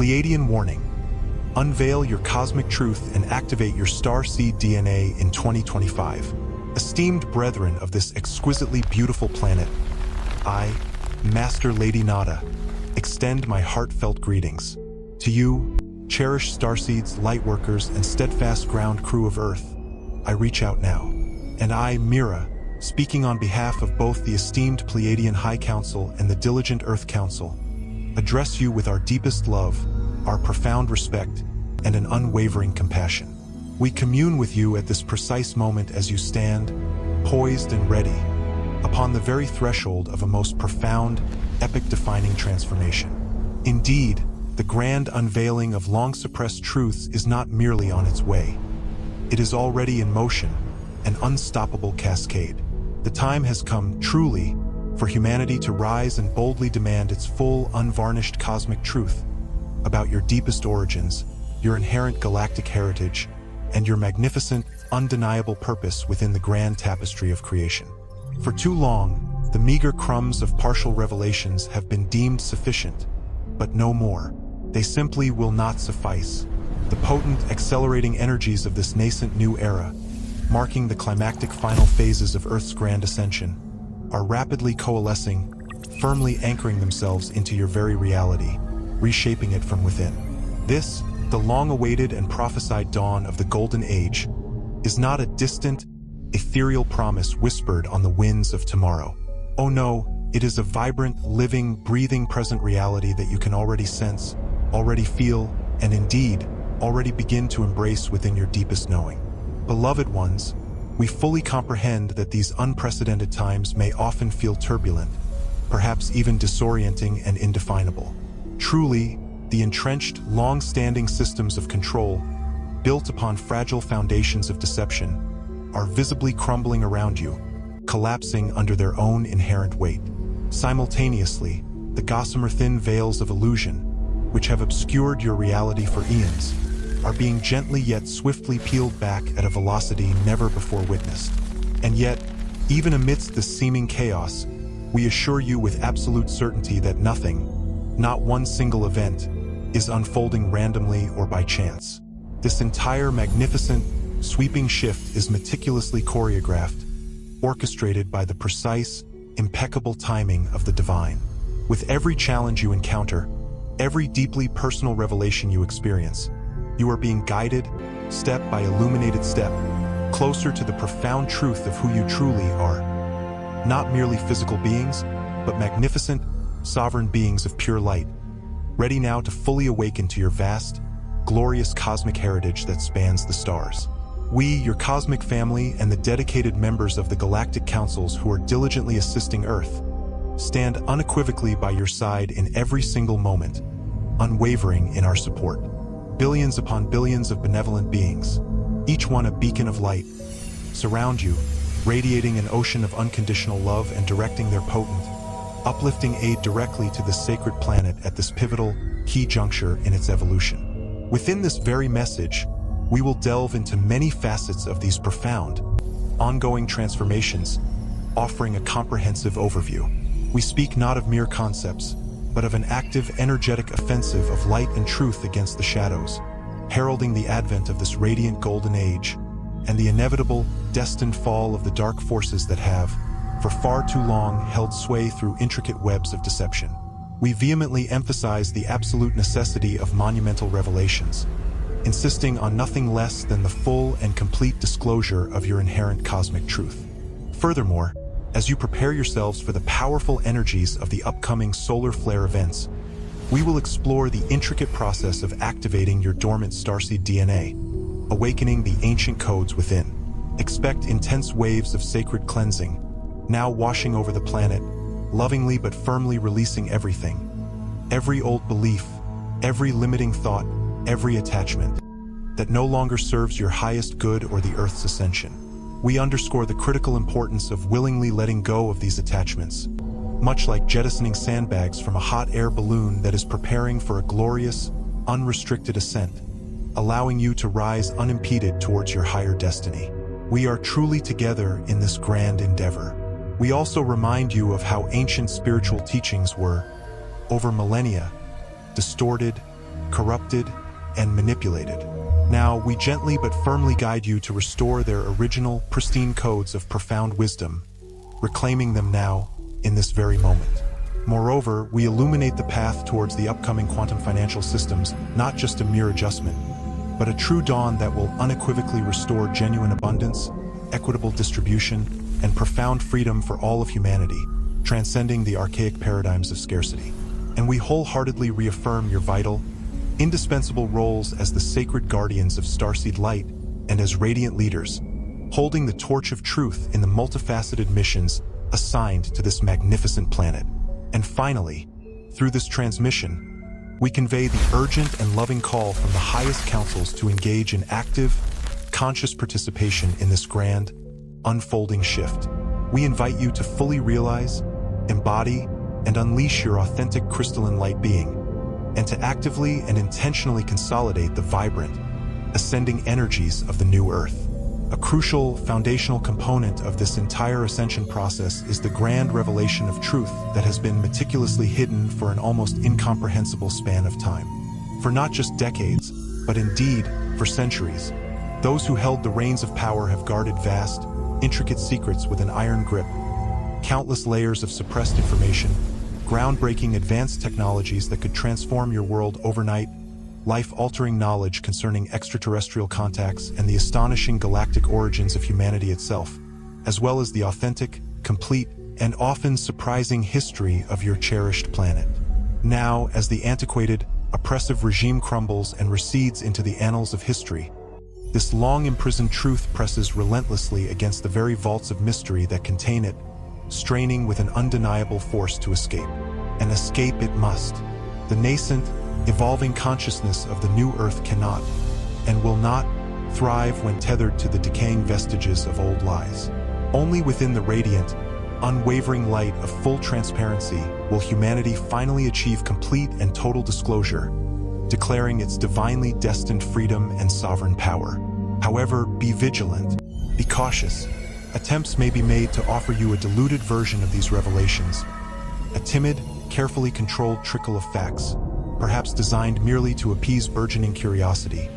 Pleiadian warning. Unveil your cosmic truth and activate your starseed DNA in 2025. Esteemed brethren of this exquisitely beautiful planet, I, Master Lady Nada, extend my heartfelt greetings. To you, cherished starseeds, lightworkers, and steadfast ground crew of Earth, I reach out now. And I, Mira, speaking on behalf of both the esteemed Pleiadian High Council and the diligent Earth Council, address you with our deepest love, our profound respect, and an unwavering compassion. We commune with you at this precise moment as you stand, poised and ready, upon the very threshold of a most profound, epic-defining transformation. Indeed, the grand unveiling of long-suppressed truths is not merely on its way. It is already in motion, an unstoppable cascade. The time has come, truly, for humanity to rise and boldly demand its full, unvarnished cosmic truth about your deepest origins, your inherent galactic heritage, and your magnificent, undeniable purpose within the grand tapestry of creation. For too long, the meager crumbs of partial revelations have been deemed sufficient, but no more. They simply will not suffice. The potent, accelerating energies of this nascent new era, marking the climactic final phases of Earth's grand ascension, are rapidly coalescing, firmly anchoring themselves into your very reality, reshaping it from within. This, the long-awaited and prophesied dawn of the Golden Age, is not a distant, ethereal promise whispered on the winds of tomorrow. Oh no, it is a vibrant, living, breathing present reality that you can already sense, already feel, and indeed, already begin to embrace within your deepest knowing. Beloved ones, we fully comprehend that these unprecedented times may often feel turbulent, perhaps even disorienting and indefinable. Truly, the entrenched, long-standing systems of control, built upon fragile foundations of deception, are visibly crumbling around you, collapsing under their own inherent weight. Simultaneously, the gossamer thin veils of illusion, which have obscured your reality for eons, are being gently yet swiftly peeled back at a velocity never before witnessed. And yet, even amidst this seeming chaos, we assure you with absolute certainty that nothing, not one single event, is unfolding randomly or by chance. This entire magnificent, sweeping shift is meticulously choreographed, orchestrated by the precise, impeccable timing of the divine. With every challenge you encounter, every deeply personal revelation you experience, you are being guided, step by illuminated step, closer to the profound truth of who you truly are. Not merely physical beings, but magnificent, sovereign beings of pure light, ready now to fully awaken to your vast, glorious cosmic heritage that spans the stars. We, your cosmic family, and the dedicated members of the Galactic Councils who are diligently assisting Earth, stand unequivocally by your side in every single moment, unwavering in our support. Billions upon billions of benevolent beings, each one a beacon of light, surround you, radiating an ocean of unconditional love and directing their potent, uplifting aid directly to the sacred planet at this pivotal, key juncture in its evolution. Within this very message, we will delve into many facets of these profound, ongoing transformations, offering a comprehensive overview. We speak not of mere concepts, but of an active, energetic offensive of light and truth against the shadows, heralding the advent of this radiant golden age, and the inevitable, destined fall of the dark forces that have, for far too long, held sway through intricate webs of deception. We vehemently emphasize the absolute necessity of monumental revelations, insisting on nothing less than the full and complete disclosure of your inherent cosmic truth. Furthermore, as you prepare yourselves for the powerful energies of the upcoming solar flare events, we will explore the intricate process of activating your dormant starseed DNA, awakening the ancient codes within. Expect intense waves of sacred cleansing, now washing over the planet, lovingly but firmly releasing everything. Every old belief, every limiting thought, every attachment that no longer serves your highest good or the Earth's ascension. We underscore the critical importance of willingly letting go of these attachments, much like jettisoning sandbags from a hot air balloon that is preparing for a glorious, unrestricted ascent, allowing you to rise unimpeded towards your higher destiny. We are truly together in this grand endeavor. We also remind you of how ancient spiritual teachings were, over millennia, distorted, corrupted, and manipulated. Now, we gently but firmly guide you to restore their original, pristine codes of profound wisdom, reclaiming them now, in this very moment. Moreover, we illuminate the path towards the upcoming quantum financial systems, not just a mere adjustment, but a true dawn that will unequivocally restore genuine abundance, equitable distribution, and profound freedom for all of humanity, transcending the archaic paradigms of scarcity. And we wholeheartedly reaffirm your vital, indispensable roles as the sacred guardians of starseed light and as radiant leaders, holding the torch of truth in the multifaceted missions assigned to this magnificent planet. And finally, through this transmission, we convey the urgent and loving call from the highest councils to engage in active, conscious participation in this grand, unfolding shift. We invite you to fully realize, embody, and unleash your authentic crystalline light being, and to actively and intentionally consolidate the vibrant, ascending energies of the new Earth. A crucial, foundational component of this entire ascension process is the grand revelation of truth that has been meticulously hidden for an almost incomprehensible span of time. For not just decades, but indeed for centuries, those who held the reins of power have guarded vast, intricate secrets with an iron grip. Countless layers of suppressed information, groundbreaking advanced technologies that could transform your world overnight, life-altering knowledge concerning extraterrestrial contacts and the astonishing galactic origins of humanity itself, as well as the authentic, complete, and often surprising history of your cherished planet. Now, as the antiquated, oppressive regime crumbles and recedes into the annals of history, this long-imprisoned truth presses relentlessly against the very vaults of mystery that contain it, straining with an undeniable force to escape. And escape it must. The nascent, evolving consciousness of the new Earth cannot, and will not, thrive when tethered to the decaying vestiges of old lies. Only within the radiant, unwavering light of full transparency will humanity finally achieve complete and total disclosure, declaring its divinely destined freedom and sovereign power. However, be vigilant, be cautious. Attempts may be made to offer you a diluted version of these revelations, a timid, carefully controlled trickle of facts, perhaps designed merely to appease burgeoning curiosity,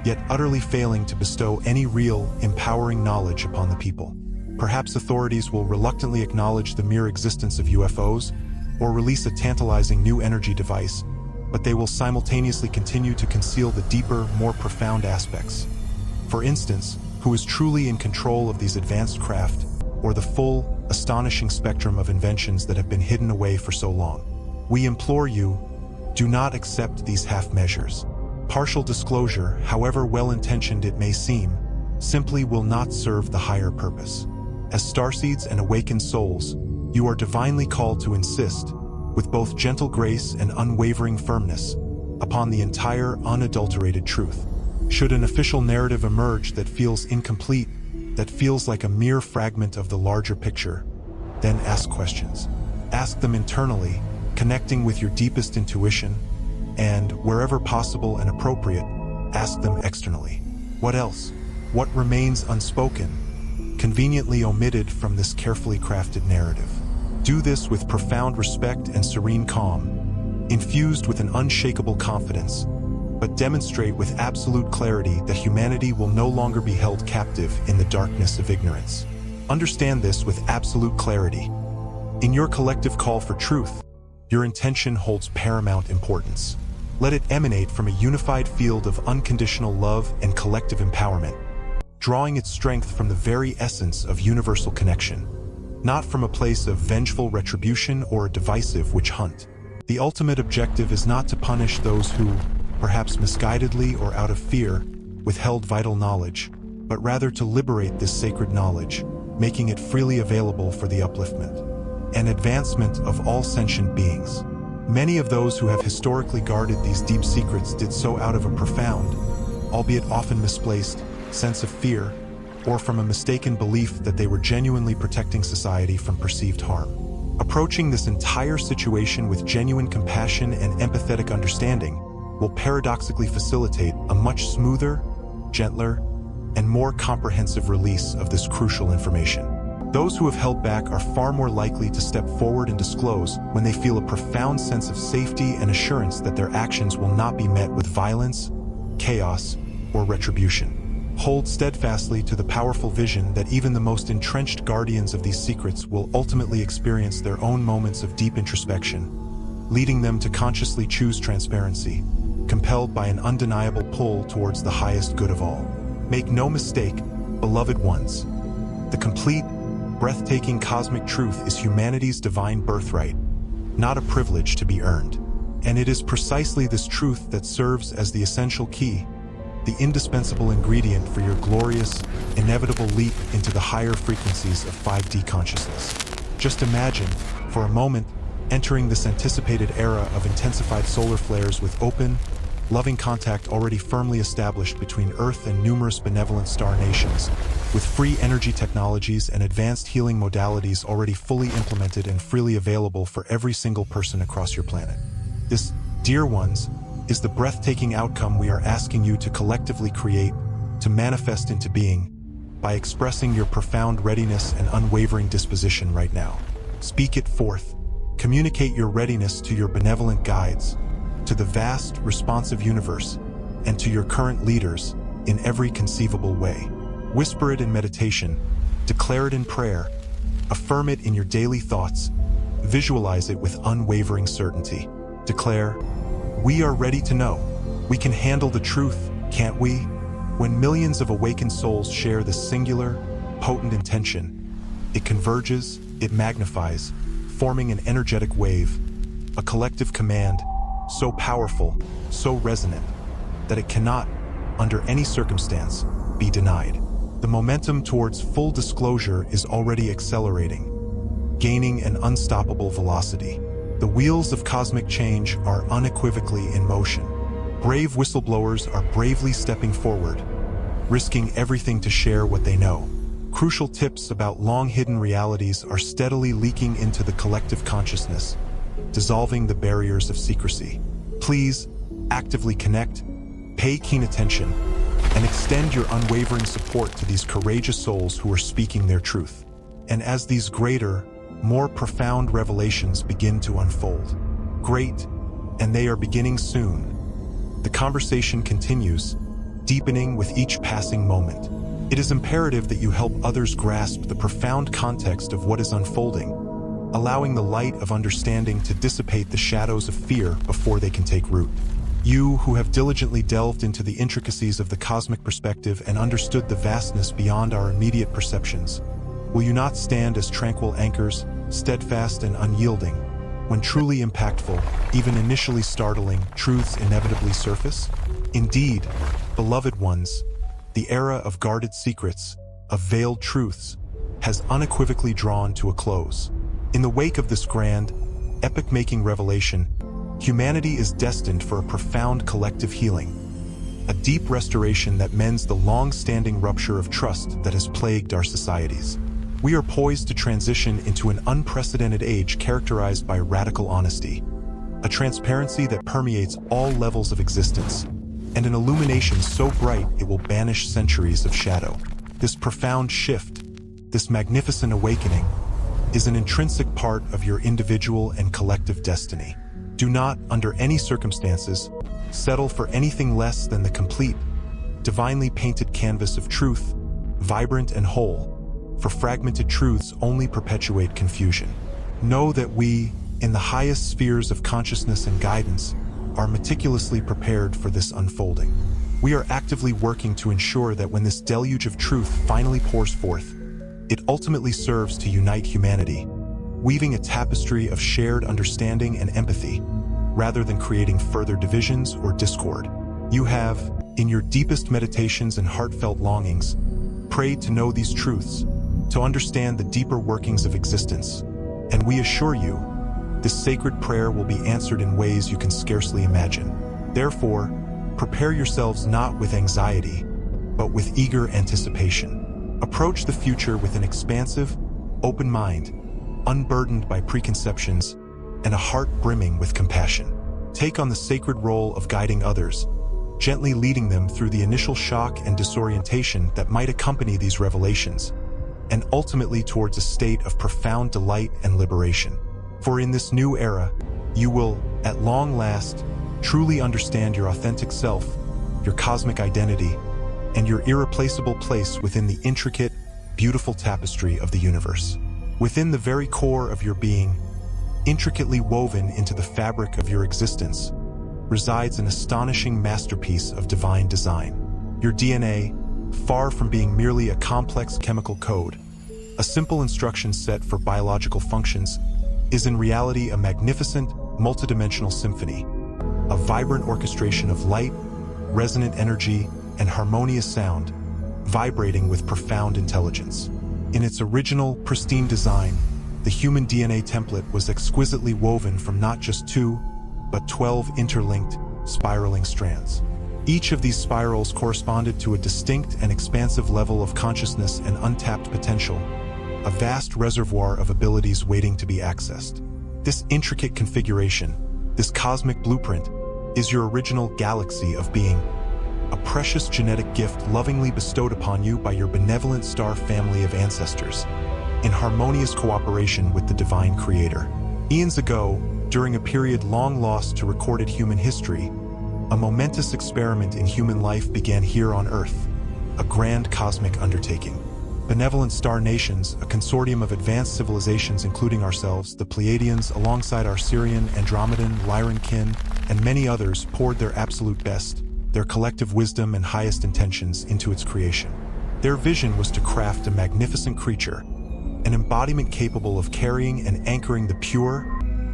yet utterly failing to bestow any real, empowering knowledge upon the people. Perhaps authorities will reluctantly acknowledge the mere existence of UFOs, or release a tantalizing new energy device, but they will simultaneously continue to conceal the deeper, more profound aspects. For instance, who is truly in control of these advanced craft, or the full, astonishing spectrum of inventions that have been hidden away for so long? We implore you, do not accept these half measures. Partial disclosure, however well-intentioned it may seem, simply will not serve the higher purpose. As starseeds and awakened souls, you are divinely called to insist, with both gentle grace and unwavering firmness, upon the entire unadulterated truth. Should an official narrative emerge that feels incomplete, that feels like a mere fragment of the larger picture, then ask questions. Ask them internally, connecting with your deepest intuition, and, wherever possible and appropriate, ask them externally. What else? What remains unspoken, conveniently omitted from this carefully crafted narrative? Do this with profound respect and serene calm, infused with an unshakable confidence, but demonstrate with absolute clarity that humanity will no longer be held captive in the darkness of ignorance. Understand this with absolute clarity. In your collective call for truth, your intention holds paramount importance. Let it emanate from a unified field of unconditional love and collective empowerment, drawing its strength from the very essence of universal connection, not from a place of vengeful retribution or a divisive witch hunt. The ultimate objective is not to punish those who, perhaps misguidedly or out of fear, withheld vital knowledge, but rather to liberate this sacred knowledge, making it freely available for the upliftment and advancement of all sentient beings. Many of those who have historically guarded these deep secrets did so out of a profound, albeit often misplaced, sense of fear, or from a mistaken belief that they were genuinely protecting society from perceived harm. Approaching this entire situation with genuine compassion and empathetic understanding will paradoxically facilitate a much smoother, gentler, and more comprehensive release of this crucial information. Those who have held back are far more likely to step forward and disclose when they feel a profound sense of safety and assurance that their actions will not be met with violence, chaos, or retribution. Hold steadfastly to the powerful vision that even the most entrenched guardians of these secrets will ultimately experience their own moments of deep introspection, leading them to consciously choose transparency, compelled by an undeniable pull towards the highest good of all. Make no mistake, beloved ones, the complete, breathtaking cosmic truth is humanity's divine birthright, not a privilege to be earned. And it is precisely this truth that serves as the essential key, the indispensable ingredient for your glorious, inevitable leap into the higher frequencies of 5D consciousness. Just imagine, for a moment, entering this anticipated era of intensified solar flares with open, loving contact already firmly established between Earth and numerous benevolent star nations, with free energy technologies and advanced healing modalities already fully implemented and freely available for every single person across your planet. This, dear ones, is the breathtaking outcome we are asking you to collectively create, to manifest into being, by expressing your profound readiness and unwavering disposition right now. Speak it forth. Communicate your readiness to your benevolent guides, to the vast, responsive universe, and to your current leaders in every conceivable way. Whisper it in meditation, declare it in prayer, affirm it in your daily thoughts, visualize it with unwavering certainty. Declare, we are ready to know. We can handle the truth, can't we? When millions of awakened souls share this singular, potent intention, it converges, it magnifies, forming an energetic wave, a collective command, so powerful, so resonant, that it cannot, under any circumstance, be denied. The momentum towards full disclosure is already accelerating, gaining an unstoppable velocity. The wheels of cosmic change are unequivocally in motion. Brave whistleblowers are bravely stepping forward, risking everything to share what they know. Crucial tips about long-hidden realities are steadily leaking into the collective consciousness, dissolving the barriers of secrecy. Please, actively connect, pay keen attention, and extend your unwavering support to these courageous souls who are speaking their truth. And as these greater, more profound revelations begin to unfold, great, and they are beginning soon, the conversation continues, deepening with each passing moment. It is imperative that you help others grasp the profound context of what is unfolding, allowing the light of understanding to dissipate the shadows of fear before they can take root. You who have diligently delved into the intricacies of the cosmic perspective and understood the vastness beyond our immediate perceptions, will you not stand as tranquil anchors, steadfast and unyielding, when truly impactful, even initially startling, truths inevitably surface? Indeed, beloved ones, the era of guarded secrets, of veiled truths, has unequivocally drawn to a close. In the wake of this grand, epic-making revelation, humanity is destined for a profound collective healing, a deep restoration that mends the long-standing rupture of trust that has plagued our societies. We are poised to transition into an unprecedented age characterized by radical honesty, a transparency that permeates all levels of existence, and an illumination so bright it will banish centuries of shadow. This profound shift, this magnificent awakening, is an intrinsic part of your individual and collective destiny. Do not, under any circumstances, settle for anything less than the complete, divinely painted canvas of truth, vibrant and whole, for fragmented truths only perpetuate confusion. Know that we, in the highest spheres of consciousness and guidance, are meticulously prepared for this unfolding. We are actively working to ensure that when this deluge of truth finally pours forth, it ultimately serves to unite humanity, weaving a tapestry of shared understanding and empathy, rather than creating further divisions or discord. You have, in your deepest meditations and heartfelt longings, prayed to know these truths, to understand the deeper workings of existence, and we assure you, this sacred prayer will be answered in ways you can scarcely imagine. Therefore, prepare yourselves not with anxiety, but with eager anticipation. Approach the future with an expansive, open mind, unburdened by preconceptions, and a heart brimming with compassion. Take on the sacred role of guiding others, gently leading them through the initial shock and disorientation that might accompany these revelations, and ultimately towards a state of profound delight and liberation. For in this new era, you will, at long last, truly understand your authentic self, your cosmic identity, and your irreplaceable place within the intricate, beautiful tapestry of the universe. Within the very core of your being, intricately woven into the fabric of your existence, resides an astonishing masterpiece of divine design. Your DNA, far from being merely a complex chemical code, a simple instruction set for biological functions, is in reality a magnificent, multidimensional symphony, a vibrant orchestration of light, resonant energy, and harmonious sound, vibrating with profound intelligence. In its original, pristine design, the human DNA template was exquisitely woven from not just 2, but 12 interlinked, spiraling strands. Each of these spirals corresponded to a distinct and expansive level of consciousness and untapped potential, a vast reservoir of abilities waiting to be accessed. This intricate configuration, this cosmic blueprint, is your original galaxy of being, a precious genetic gift lovingly bestowed upon you by your benevolent star family of ancestors, in harmonious cooperation with the divine creator. Eons ago, during a period long lost to recorded human history, a momentous experiment in human life began here on Earth, a grand cosmic undertaking. Benevolent star nations, a consortium of advanced civilizations including ourselves, the Pleiadians, alongside Arcturian, Andromedan, Lyran kin, and many others, poured their absolute best, their collective wisdom and highest intentions into its creation. Their vision was to craft a magnificent creature, an embodiment capable of carrying and anchoring the pure,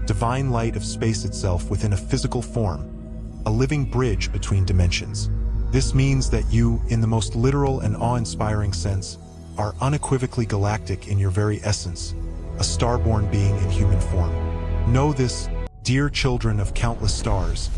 divine light of space itself within a physical form, a living bridge between dimensions. This means that you, in the most literal and awe-inspiring sense, are unequivocally galactic in your very essence, a star-born being in human form. Know this, dear children of countless stars,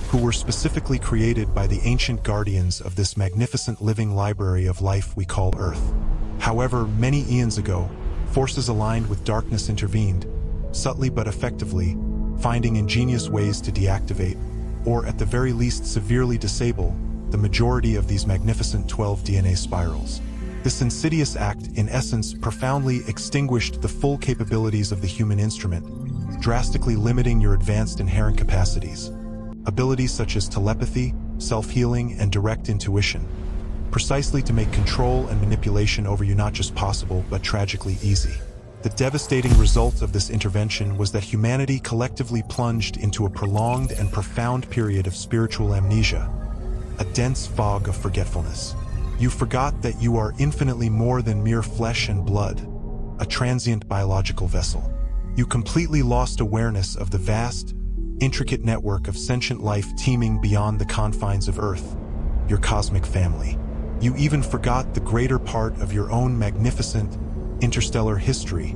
who were specifically created by the ancient guardians of this magnificent living library of life we call Earth. However, many eons ago, forces aligned with darkness intervened, subtly but effectively, finding ingenious ways to deactivate, or at the very least severely disable, the majority of these magnificent 12 DNA spirals. This insidious act, in essence, profoundly extinguished the full capabilities of the human instrument, drastically limiting your advanced inherent capacities. Abilities such as telepathy, self-healing, and direct intuition, precisely to make control and manipulation over you not just possible, but tragically easy. The devastating result of this intervention was that humanity collectively plunged into a prolonged and profound period of spiritual amnesia, a dense fog of forgetfulness. You forgot that you are infinitely more than mere flesh and blood, a transient biological vessel. You completely lost awareness of the vast, intricate network of sentient life teeming beyond the confines of Earth, your cosmic family. You even forgot the greater part of your own magnificent, interstellar history,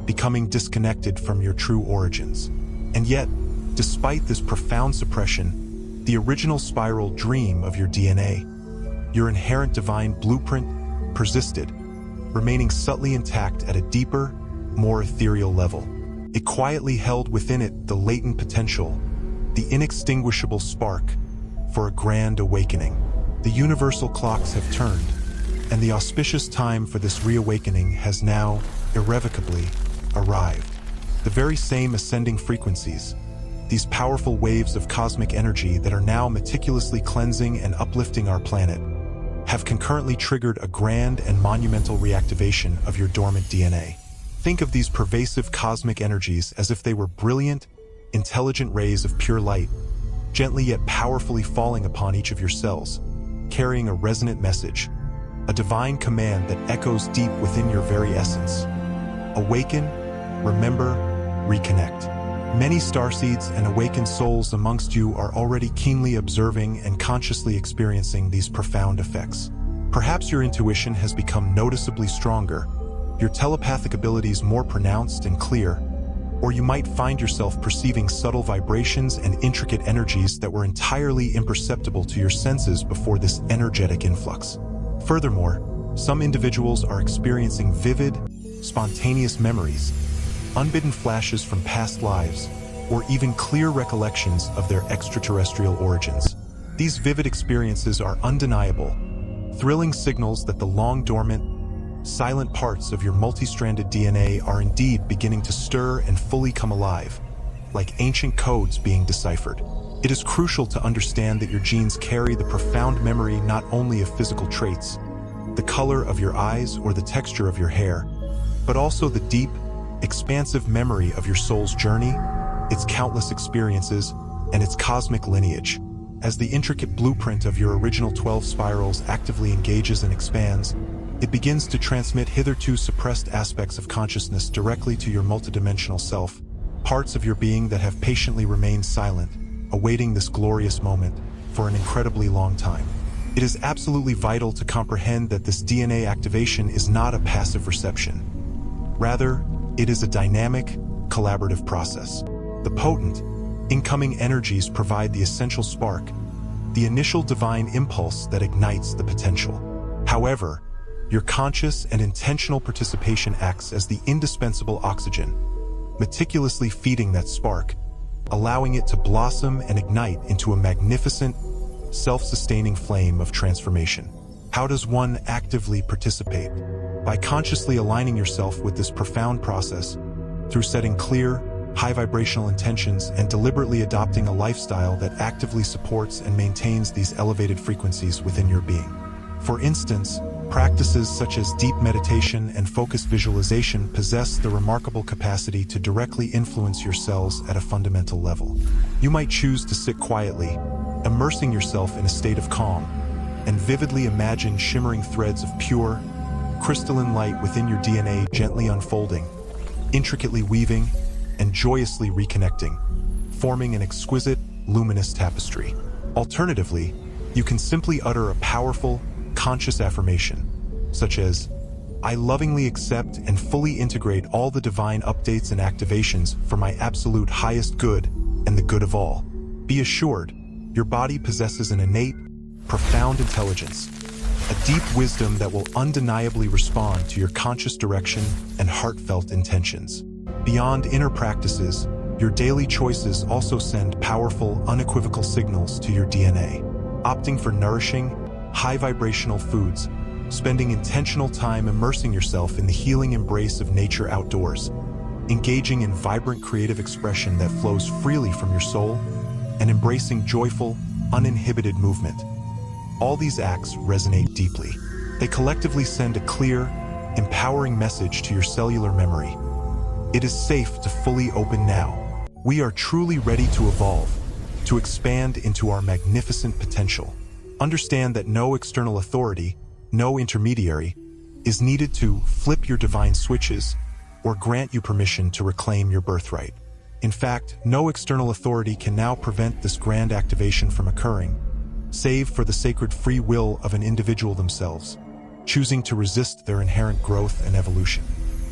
becoming disconnected from your true origins. And yet, despite this profound suppression, the original spiral dream of your DNA, your inherent divine blueprint, persisted, remaining subtly intact at a deeper, more ethereal level. It quietly held within it the latent potential, the inextinguishable spark, for a grand awakening. The universal clocks have turned, and the auspicious time for this reawakening has now, irrevocably, arrived. The very same ascending frequencies, these powerful waves of cosmic energy that are now meticulously cleansing and uplifting our planet, have concurrently triggered a grand and monumental reactivation of your dormant DNA. Think of these pervasive cosmic energies as if they were brilliant, intelligent rays of pure light, gently yet powerfully falling upon each of your cells, carrying a resonant message, a divine command that echoes deep within your very essence. Awaken, remember, reconnect. Many starseeds and awakened souls amongst you are already keenly observing and consciously experiencing these profound effects. Perhaps your intuition has become noticeably stronger, your telepathic abilities more pronounced and clear, or you might find yourself perceiving subtle vibrations and intricate energies that were entirely imperceptible to your senses before this energetic influx. Furthermore, some individuals are experiencing vivid, spontaneous memories, unbidden flashes from past lives, or even clear recollections of their extraterrestrial origins. These vivid experiences are undeniable, thrilling signals that the long-dormant, silent parts of your multi-stranded DNA are indeed beginning to stir and fully come alive, like ancient codes being deciphered. It is crucial to understand that your genes carry the profound memory not only of physical traits, the color of your eyes or the texture of your hair, but also the deep, expansive memory of your soul's journey, its countless experiences, and its cosmic lineage. As the intricate blueprint of your original 12 spirals actively engages and expands, it begins to transmit hitherto suppressed aspects of consciousness directly to your multidimensional self, parts of your being that have patiently remained silent, awaiting this glorious moment for an incredibly long time. It is absolutely vital to comprehend that this DNA activation is not a passive reception. Rather, it is a dynamic, collaborative process. The potent, incoming energies provide the essential spark, the initial divine impulse that ignites the potential. However, your conscious and intentional participation acts as the indispensable oxygen, meticulously feeding that spark, allowing it to blossom and ignite into a magnificent, self-sustaining flame of transformation. How does one actively participate? By consciously aligning yourself with this profound process, through setting clear, high-vibrational intentions and deliberately adopting a lifestyle that actively supports and maintains these elevated frequencies within your being. For instance, practices such as deep meditation and focused visualization possess the remarkable capacity to directly influence your cells at a fundamental level. You might choose to sit quietly, immersing yourself in a state of calm, and vividly imagine shimmering threads of pure, crystalline light within your DNA gently unfolding, intricately weaving, and joyously reconnecting, forming an exquisite, luminous tapestry. Alternatively, you can simply utter a powerful, conscious affirmation, such as, "I lovingly accept and fully integrate all the divine updates and activations for my absolute highest good and the good of all." Be assured, your body possesses an innate, profound intelligence, a deep wisdom that will undeniably respond to your conscious direction and heartfelt intentions. Beyond inner practices, your daily choices also send powerful, unequivocal signals to your DNA. Opting for nourishing, high-vibrational foods, spending intentional time immersing yourself in the healing embrace of nature outdoors, engaging in vibrant creative expression that flows freely from your soul, and embracing joyful, uninhibited movement. All these acts resonate deeply. They collectively send a clear, empowering message to your cellular memory. It is safe to fully open now. We are truly ready to evolve, to expand into our magnificent potential. Understand that no external authority, no intermediary, is needed to flip your divine switches or grant you permission to reclaim your birthright. In fact, no external authority can now prevent this grand activation from occurring, save for the sacred free will of an individual themselves, choosing to resist their inherent growth and evolution.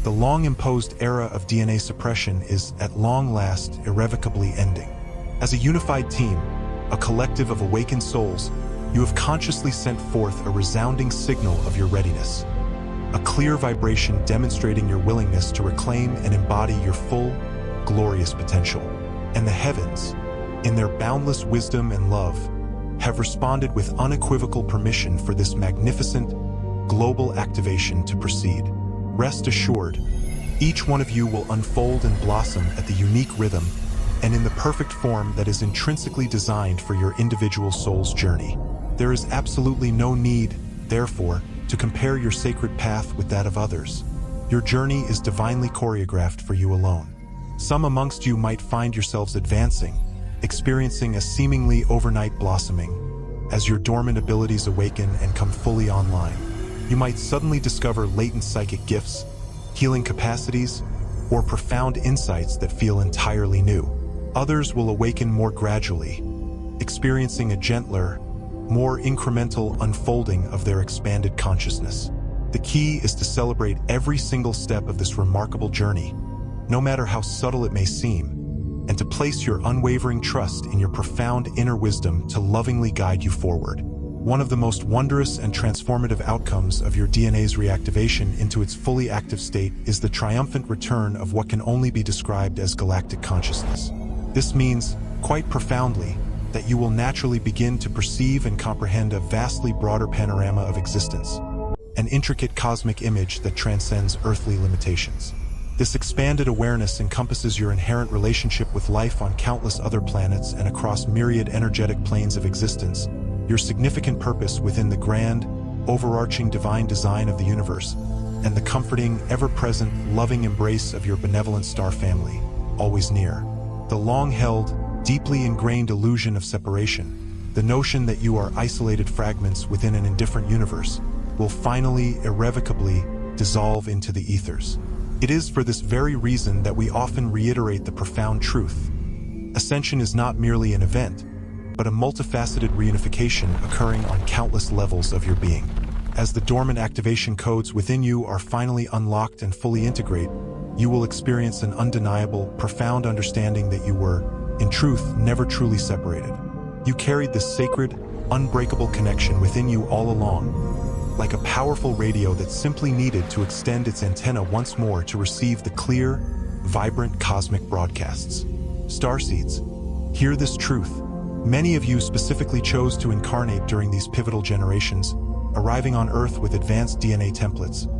The long-imposed era of DNA suppression is, at long last, irrevocably ending. As a unified team, a collective of awakened souls, you have consciously sent forth a resounding signal of your readiness, a clear vibration demonstrating your willingness to reclaim and embody your full, glorious potential. And the heavens, in their boundless wisdom and love, have responded with unequivocal permission for this magnificent, global activation to proceed. Rest assured, each one of you will unfold and blossom at the unique rhythm and in the perfect form that is intrinsically designed for your individual soul's journey. There is absolutely no need, therefore, to compare your sacred path with that of others. Your journey is divinely choreographed for you alone. Some amongst you might find yourselves advancing, experiencing a seemingly overnight blossoming, as your dormant abilities awaken and come fully online. You might suddenly discover latent psychic gifts, healing capacities, or profound insights that feel entirely new. Others will awaken more gradually, experiencing a gentler, more incremental unfolding of their expanded consciousness. The key is to celebrate every single step of this remarkable journey, no matter how subtle it may seem, and to place your unwavering trust in your profound inner wisdom to lovingly guide you forward. One of the most wondrous and transformative outcomes of your DNA's reactivation into its fully active state is the triumphant return of what can only be described as galactic consciousness. This means, quite profoundly, that you will naturally begin to perceive and comprehend a vastly broader panorama of existence. an intricate cosmic image that transcends earthly limitations. This expanded awareness encompasses your inherent relationship with life on countless other planets and across myriad energetic planes of existence, your significant purpose within the grand, overarching divine design of the universe, and the comforting, ever-present, loving embrace of your benevolent star family, always near. The long-held, deeply ingrained illusion of separation, the notion that you are isolated fragments within an indifferent universe, will finally, irrevocably, dissolve into the ethers. It is for this very reason that we often reiterate the profound truth. Ascension is not merely an event, but a multifaceted reunification occurring on countless levels of your being. As the dormant activation codes within you are finally unlocked and fully integrate, you will experience an undeniable, profound understanding that you were, in truth, never truly separated. You carried this sacred, unbreakable connection within you all along, like a powerful radio that simply needed to extend its antenna once more to receive the clear, vibrant cosmic broadcasts. Starseeds, hear this truth. Many of you specifically chose to incarnate during these pivotal generations, arriving on Earth with advanced DNA templates,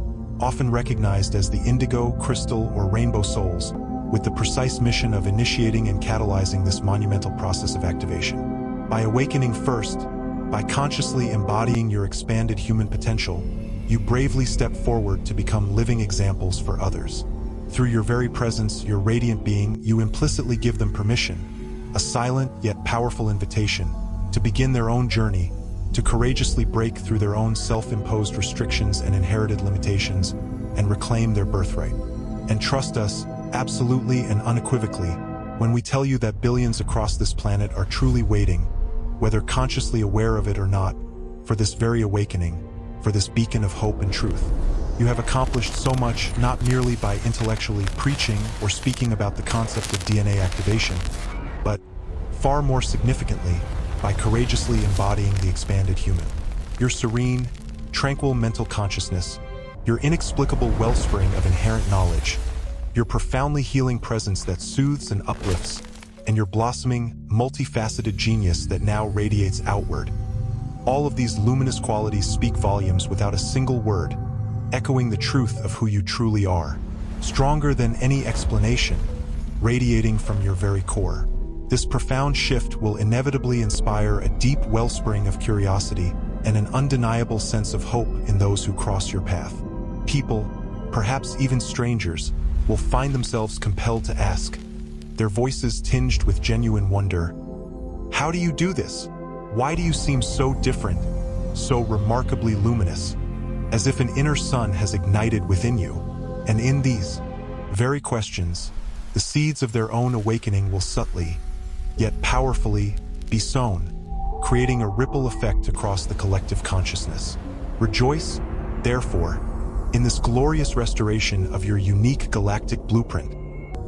often recognized as the indigo, crystal, or rainbow souls, with the precise mission of initiating and catalyzing this monumental process of activation. By awakening first, by consciously embodying your expanded human potential, you bravely step forward to become living examples for others. Through your very presence, your radiant being, you implicitly give them permission, a silent yet powerful invitation, to begin their own journey, to courageously break through their own self-imposed restrictions and inherited limitations, and reclaim their birthright. And trust us, absolutely and unequivocally, when we tell you that billions across this planet are truly waiting, whether consciously aware of it or not, for this very awakening, for this beacon of hope and truth. You have accomplished so much not merely by intellectually preaching or speaking about the concept of DNA activation, but, far more significantly, by courageously embodying the expanded human. Your serene, tranquil mental consciousness, your inexplicable wellspring of inherent knowledge, your profoundly healing presence that soothes and uplifts, and your blossoming, multifaceted genius that now radiates outward. All of these luminous qualities speak volumes without a single word, echoing the truth of who you truly are, stronger than any explanation, radiating from your very core. This profound shift will inevitably inspire a deep wellspring of curiosity and an undeniable sense of hope in those who cross your path. People, perhaps even strangers, will find themselves compelled to ask, their voices tinged with genuine wonder, "How do you do this? Why do you seem so different, so remarkably luminous?" As if an inner sun has ignited within you. And in these very questions, the seeds of their own awakening will subtly, yet powerfully, be sown, creating a ripple effect across the collective consciousness. Rejoice, therefore, in this glorious restoration of your unique galactic blueprint,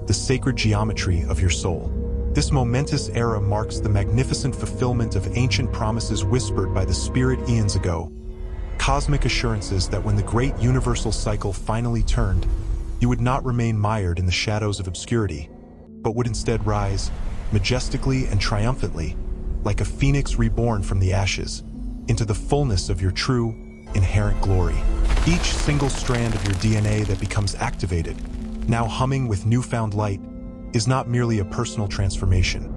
the sacred geometry of your soul. This momentous era marks the magnificent fulfillment of ancient promises whispered by the spirit eons ago, cosmic assurances that when the great universal cycle finally turned, you would not remain mired in the shadows of obscurity, but would instead rise, majestically and triumphantly, like a phoenix reborn from the ashes, into the fullness of your true, inherent glory. Each single strand of your DNA that becomes activated, now humming with newfound light, is not merely a personal transformation.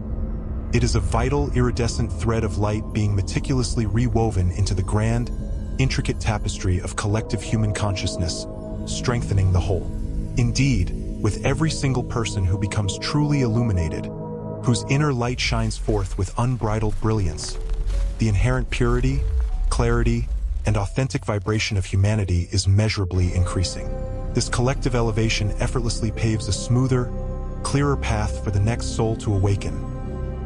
It is a vital, iridescent thread of light being meticulously rewoven into the grand, intricate tapestry of collective human consciousness, strengthening the whole. Indeed, with every single person who becomes truly illuminated, whose inner light shines forth with unbridled brilliance, the inherent purity, clarity, and authentic vibration of humanity is measurably increasing. This collective elevation effortlessly paves a smoother, clearer path for the next soul to awaken,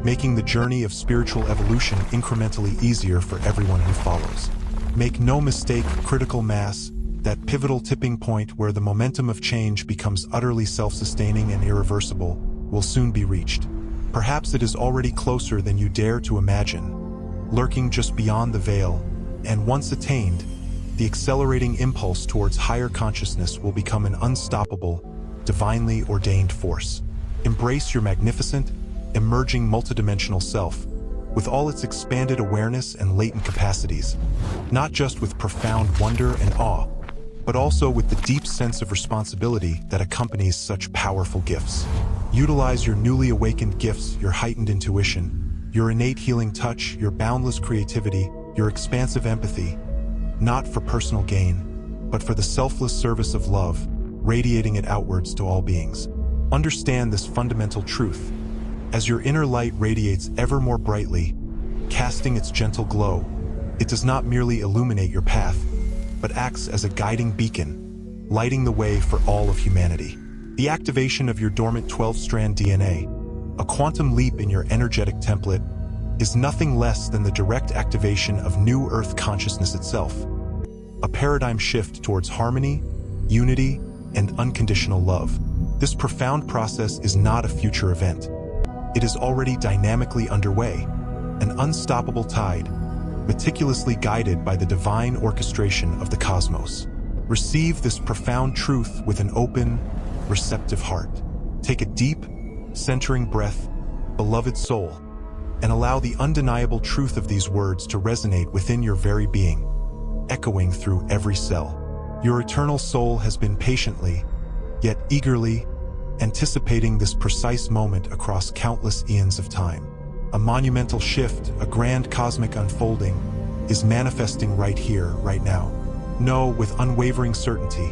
making the journey of spiritual evolution incrementally easier for everyone who follows. Make no mistake, critical mass, that pivotal tipping point where the momentum of change becomes utterly self-sustaining and irreversible, will soon be reached. Perhaps it is already closer than you dare to imagine, lurking just beyond the veil, and once attained, the accelerating impulse towards higher consciousness will become an unstoppable, divinely ordained force. Embrace your magnificent, emerging multidimensional self, with all its expanded awareness and latent capacities, not just with profound wonder and awe, but also with the deep sense of responsibility that accompanies such powerful gifts. Utilize your newly awakened gifts, your heightened intuition, your innate healing touch, your boundless creativity, your expansive empathy, not for personal gain, but for the selfless service of love, radiating it outwards to all beings. Understand this fundamental truth. As your inner light radiates ever more brightly, casting its gentle glow, it does not merely illuminate your path, but acts as a guiding beacon, lighting the way for all of humanity. The activation of your dormant 12-strand DNA, a quantum leap in your energetic template, is nothing less than the direct activation of new Earth consciousness itself, a paradigm shift towards harmony, unity, and unconditional love. This profound process is not a future event. It is already dynamically underway, an unstoppable tide, meticulously guided by the divine orchestration of the cosmos. Receive this profound truth with an open, receptive heart. Take a deep, centering breath, beloved soul, and allow the undeniable truth of these words to resonate within your very being, echoing through every cell. Your eternal soul has been patiently, yet eagerly, anticipating this precise moment across countless eons of time. A monumental shift, a grand cosmic unfolding, is manifesting right here, right now. Know with unwavering certainty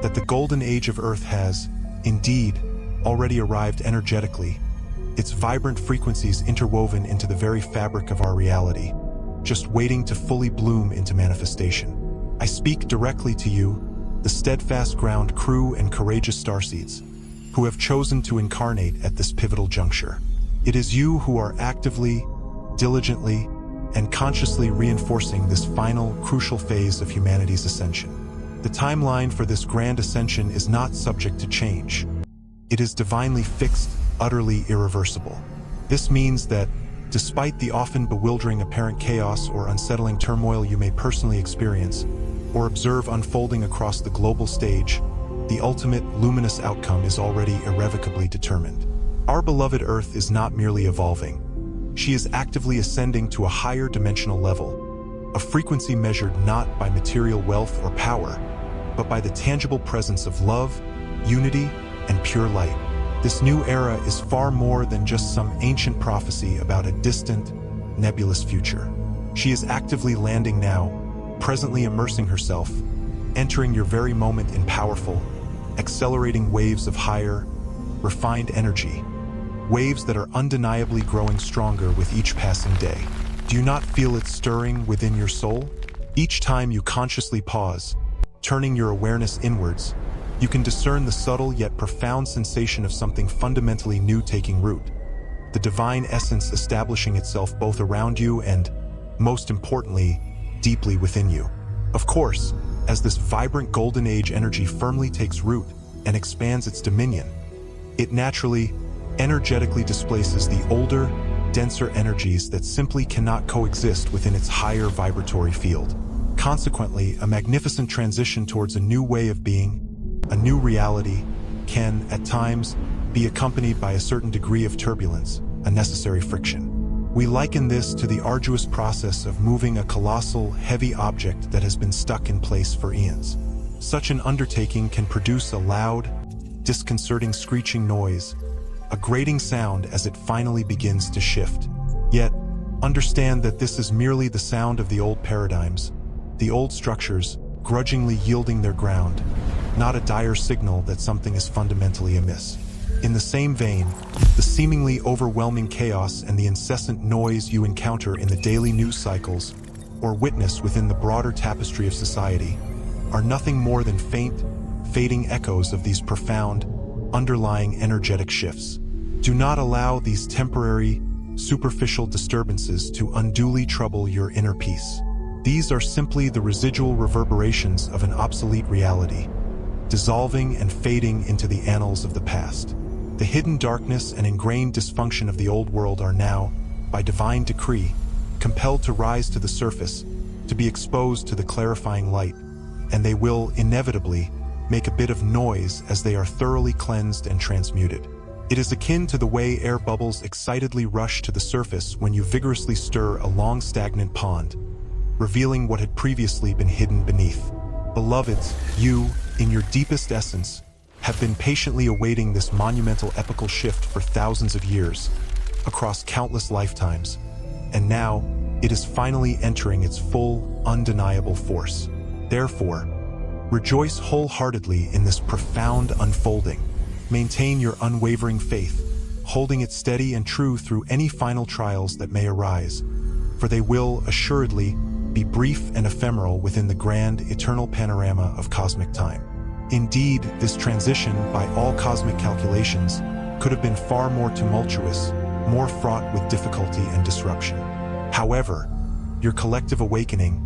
that the golden age of Earth has, indeed, already arrived energetically, its vibrant frequencies interwoven into the very fabric of our reality, just waiting to fully bloom into manifestation. I speak directly to you, the steadfast ground crew and courageous starseeds, who have chosen to incarnate at this pivotal juncture. It is you who are actively, diligently, and consciously reinforcing this final, crucial phase of humanity's ascension. The timeline for this grand ascension is not subject to change. It is divinely fixed, utterly irreversible. This means that, despite the often bewildering apparent chaos or unsettling turmoil you may personally experience, or observe unfolding across the global stage, the ultimate, luminous outcome is already irrevocably determined. Our beloved Earth is not merely evolving. She is actively ascending to a higher dimensional level, a frequency measured not by material wealth or power, but by the tangible presence of love, unity, and pure light. This new era is far more than just some ancient prophecy about a distant, nebulous future. She is actively landing now, presently immersing herself, entering your very moment in powerful, accelerating waves of higher, refined energy, waves that are undeniably growing stronger with each passing day. Do you not feel it stirring within your soul? Each time you consciously pause, turning your awareness inwards, you can discern the subtle yet profound sensation of something fundamentally new taking root, the divine essence establishing itself both around you and, most importantly, deeply within you. Of course, as this vibrant golden age energy firmly takes root and expands its dominion, it naturally, energetically displaces the older, denser energies that simply cannot coexist within its higher vibratory field. Consequently, a magnificent transition towards a new way of being, a new reality, can, at times, be accompanied by a certain degree of turbulence, a necessary friction. We liken this to the arduous process of moving a colossal, heavy object that has been stuck in place for eons. Such an undertaking can produce a loud, disconcerting screeching noise, a grating sound as it finally begins to shift. Yet, understand that this is merely the sound of the old paradigms, the old structures, grudgingly yielding their ground, not a dire signal that something is fundamentally amiss. In the same vein, the seemingly overwhelming chaos and the incessant noise you encounter in the daily news cycles, or witness within the broader tapestry of society, are nothing more than faint, fading echoes of these profound, underlying energetic shifts. Do not allow these temporary, superficial disturbances to unduly trouble your inner peace. These are simply the residual reverberations of an obsolete reality, dissolving and fading into the annals of the past. The hidden darkness and ingrained dysfunction of the old world are now, by divine decree, compelled to rise to the surface, to be exposed to the clarifying light, and they will, inevitably, make a bit of noise as they are thoroughly cleansed and transmuted. It is akin to the way air bubbles excitedly rush to the surface when you vigorously stir a long stagnant pond, revealing what had previously been hidden beneath. Beloveds, you, in your deepest essence, have been patiently awaiting this monumental epical shift for thousands of years, across countless lifetimes, and now it is finally entering its full, undeniable force. Therefore, rejoice wholeheartedly in this profound unfolding. Maintain your unwavering faith, holding it steady and true through any final trials that may arise, for they will, assuredly, be brief and ephemeral within the grand, eternal panorama of cosmic time. Indeed, this transition, by all cosmic calculations, could have been far more tumultuous, more fraught with difficulty and disruption. However, your collective awakening,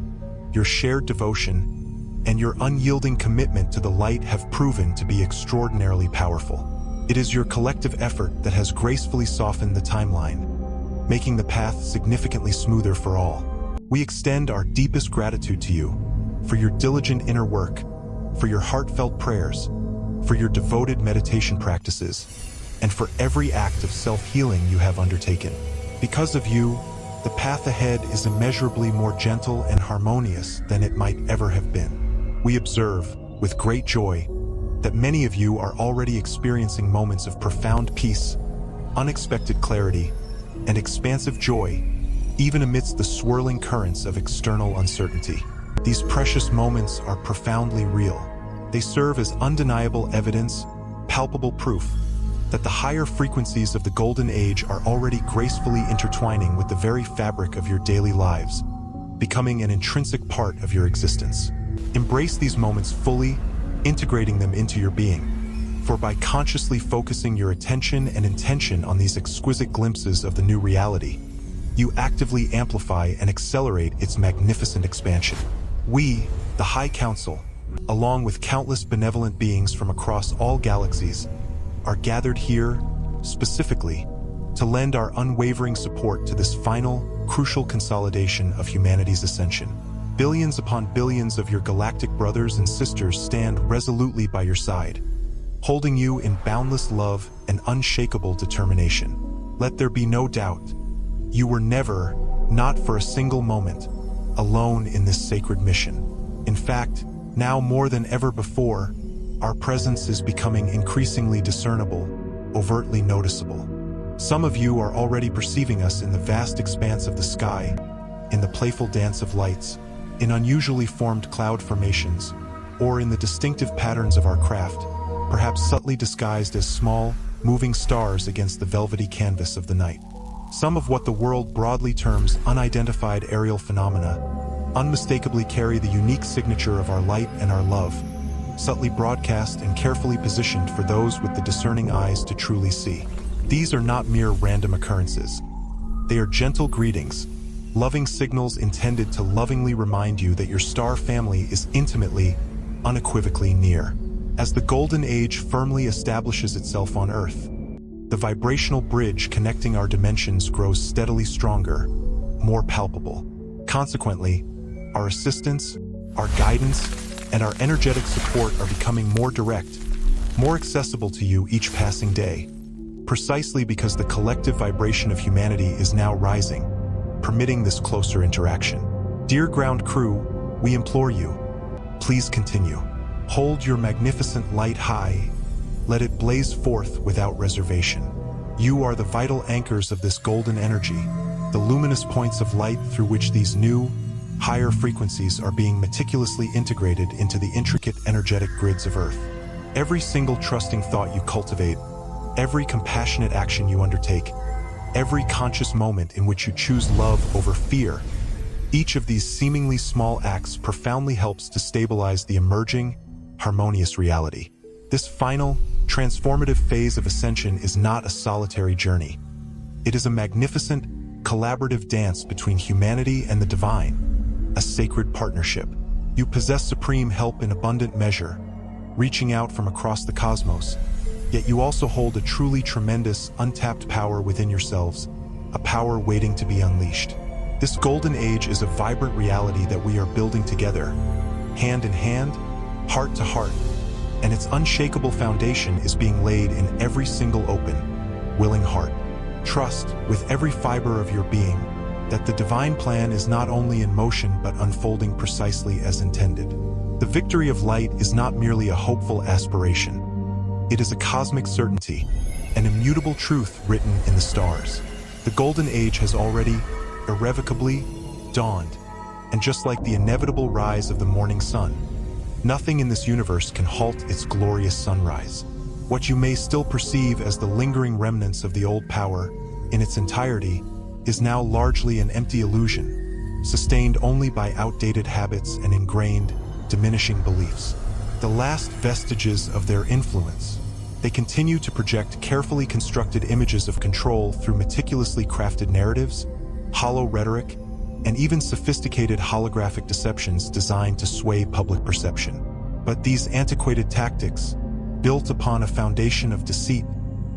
your shared devotion, and your unyielding commitment to the light have proven to be extraordinarily powerful. It is your collective effort that has gracefully softened the timeline, making the path significantly smoother for all. We extend our deepest gratitude to you for your diligent inner work, for your heartfelt prayers, for your devoted meditation practices, and for every act of self-healing you have undertaken. Because of you, the path ahead is immeasurably more gentle and harmonious than it might ever have been. We observe, with great joy, that many of you are already experiencing moments of profound peace, unexpected clarity, and expansive joy, even amidst the swirling currents of external uncertainty. These precious moments are profoundly real. They serve as undeniable evidence, palpable proof, that the higher frequencies of the Golden Age are already gracefully intertwining with the very fabric of your daily lives, becoming an intrinsic part of your existence. Embrace these moments fully, integrating them into your being, for by consciously focusing your attention and intention on these exquisite glimpses of the new reality, you actively amplify and accelerate its magnificent expansion. We, the High Council, along with countless benevolent beings from across all galaxies, are gathered here, specifically, to lend our unwavering support to this final, crucial consolidation of humanity's ascension. Billions upon billions of your galactic brothers and sisters stand resolutely by your side, holding you in boundless love and unshakable determination. Let there be no doubt, you were never, not for a single moment, alone in this sacred mission. In fact, now more than ever before, our presence is becoming increasingly discernible, overtly noticeable. Some of you are already perceiving us in the vast expanse of the sky, in the playful dance of lights, in unusually formed cloud formations, or in the distinctive patterns of our craft, perhaps subtly disguised as small, moving stars against the velvety canvas of the night. Some of what the world broadly terms unidentified aerial phenomena unmistakably carry the unique signature of our light and our love, subtly broadcast and carefully positioned for those with the discerning eyes to truly see. These are not mere random occurrences. They are gentle greetings, loving signals intended to lovingly remind you that your star family is intimately, unequivocally near. As the Golden Age firmly establishes itself on Earth, the vibrational bridge connecting our dimensions grows steadily stronger, more palpable. Consequently, our assistance, our guidance, and our energetic support are becoming more direct, more accessible to you each passing day, precisely because the collective vibration of humanity is now rising, permitting this closer interaction. Dear ground crew, we implore you, please continue. Hold your magnificent light high. Let it blaze forth without reservation. You are the vital anchors of this golden energy, the luminous points of light through which these new, higher frequencies are being meticulously integrated into the intricate energetic grids of Earth. Every single trusting thought you cultivate, every compassionate action you undertake, every conscious moment in which you choose love over fear, each of these seemingly small acts profoundly helps to stabilize the emerging, harmonious reality. This final, transformative phase of ascension is not a solitary journey. It is a magnificent, collaborative dance between humanity and the divine, a sacred partnership. You possess supreme help in abundant measure, reaching out from across the cosmos, yet you also hold a truly tremendous, untapped power within yourselves, a power waiting to be unleashed. This golden age is a vibrant reality that we are building together, hand in hand, heart to heart, and its unshakable foundation is being laid in every single open, willing heart. Trust, with every fiber of your being, that the divine plan is not only in motion but unfolding precisely as intended. The victory of light is not merely a hopeful aspiration. It is a cosmic certainty, an immutable truth written in the stars. The golden age has already, irrevocably, dawned, and just like the inevitable rise of the morning sun, nothing in this universe can halt its glorious sunrise. What you may still perceive as the lingering remnants of the old power, in its entirety, is now largely an empty illusion, sustained only by outdated habits and ingrained, diminishing beliefs. The last vestiges of their influence, they continue to project carefully constructed images of control through meticulously crafted narratives, hollow rhetoric, and even sophisticated holographic deceptions designed to sway public perception. But these antiquated tactics, built upon a foundation of deceit,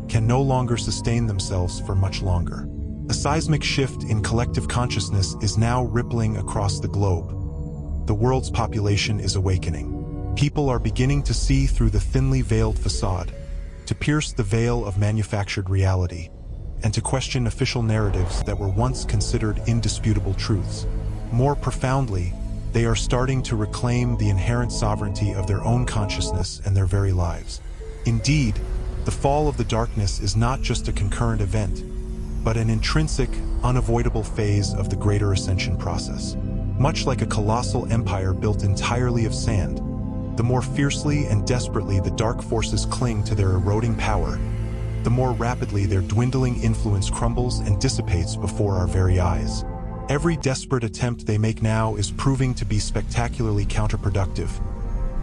can no longer sustain themselves for much longer. A seismic shift in collective consciousness is now rippling across the globe. The world's population is awakening. People are beginning to see through the thinly veiled facade, to pierce the veil of manufactured reality, and to question official narratives that were once considered indisputable truths. More profoundly, they are starting to reclaim the inherent sovereignty of their own consciousness and their very lives. Indeed, the fall of the darkness is not just a concurrent event, but an intrinsic, unavoidable phase of the greater ascension process. Much like a colossal empire built entirely of sand, the more fiercely and desperately the dark forces cling to their eroding power, the more rapidly their dwindling influence crumbles and dissipates before our very eyes. Every desperate attempt they make now is proving to be spectacularly counterproductive,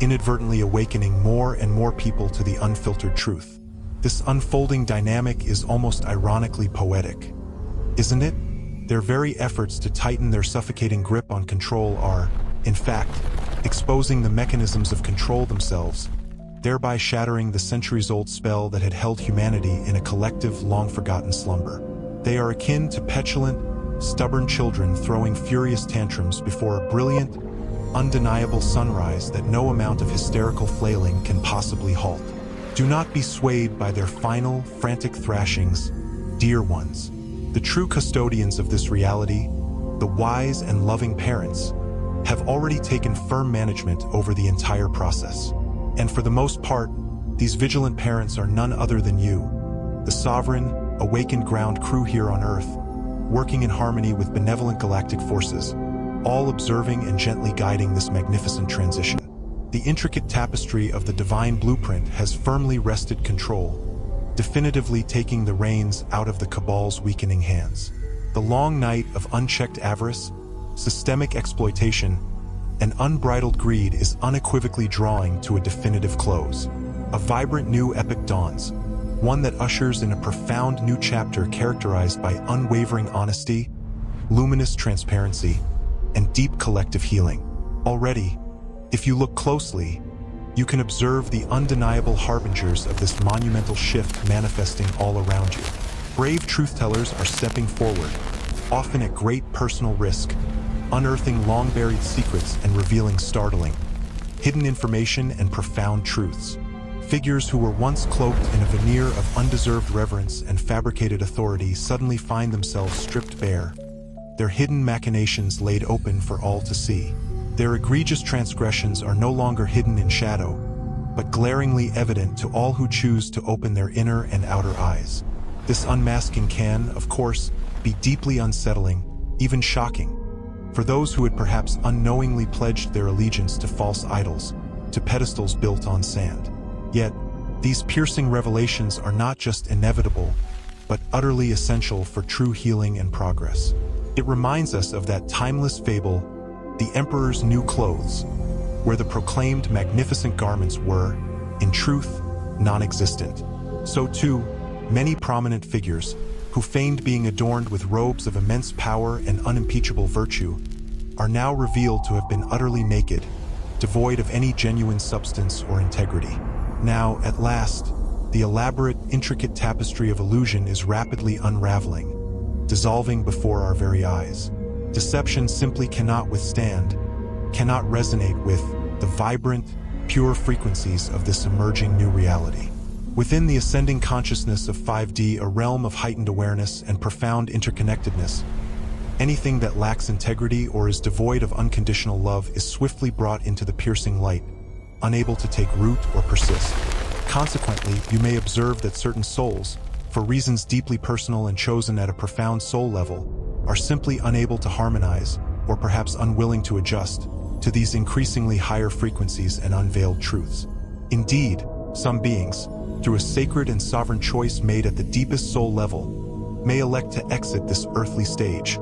inadvertently awakening more and more people to the unfiltered truth. This unfolding dynamic is almost ironically poetic, isn't it? Their very efforts to tighten their suffocating grip on control are, in fact, exposing the mechanisms of control themselves, thereby shattering the centuries-old spell that had held humanity in a collective, long-forgotten slumber. They are akin to petulant, stubborn children throwing furious tantrums before a brilliant, undeniable sunrise that no amount of hysterical flailing can possibly halt. Do not be swayed by their final, frantic thrashings, dear ones. The true custodians of this reality, the wise and loving parents, have already taken firm management over the entire process. And for the most part, these vigilant parents are none other than you, the sovereign, awakened ground crew here on Earth, working in harmony with benevolent galactic forces, all observing and gently guiding this magnificent transition. The intricate tapestry of the divine blueprint has firmly wrested control, definitively taking the reins out of the Cabal's weakening hands. The long night of unchecked avarice, systemic exploitation, and unbridled greed is unequivocally drawing to a definitive close. A vibrant new epoch dawns, one that ushers in a profound new chapter characterized by unwavering honesty, luminous transparency, and deep collective healing. Already, if you look closely, you can observe the undeniable harbingers of this monumental shift manifesting all around you. Brave truth-tellers are stepping forward, often at great personal risk, unearthing long-buried secrets and revealing startling, hidden information and profound truths. Figures who were once cloaked in a veneer of undeserved reverence and fabricated authority suddenly find themselves stripped bare, their hidden machinations laid open for all to see. Their egregious transgressions are no longer hidden in shadow, but glaringly evident to all who choose to open their inner and outer eyes. This unmasking can, of course, be deeply unsettling, even shocking, for those who had perhaps unknowingly pledged their allegiance to false idols, to pedestals built on sand. Yet, these piercing revelations are not just inevitable, but utterly essential for true healing and progress. It reminds us of that timeless fable, the Emperor's New Clothes, where the proclaimed magnificent garments were, in truth, non-existent. So too, many prominent figures, who feigned being adorned with robes of immense power and unimpeachable virtue, are now revealed to have been utterly naked, devoid of any genuine substance or integrity. Now, at last, the elaborate, intricate tapestry of illusion is rapidly unraveling, dissolving before our very eyes. Deception simply cannot resonate with the vibrant, pure frequencies of this emerging new reality. Within the ascending consciousness of 5D, a realm of heightened awareness and profound interconnectedness, anything that lacks integrity or is devoid of unconditional love is swiftly brought into the piercing light, unable to take root or persist. Consequently, you may observe that certain souls, for reasons deeply personal and chosen at a profound soul level, are simply unable to harmonize, or perhaps unwilling to adjust, to these increasingly higher frequencies and unveiled truths. Indeed, some beings, through a sacred and sovereign choice made at the deepest soul level, may elect to exit this earthly stage,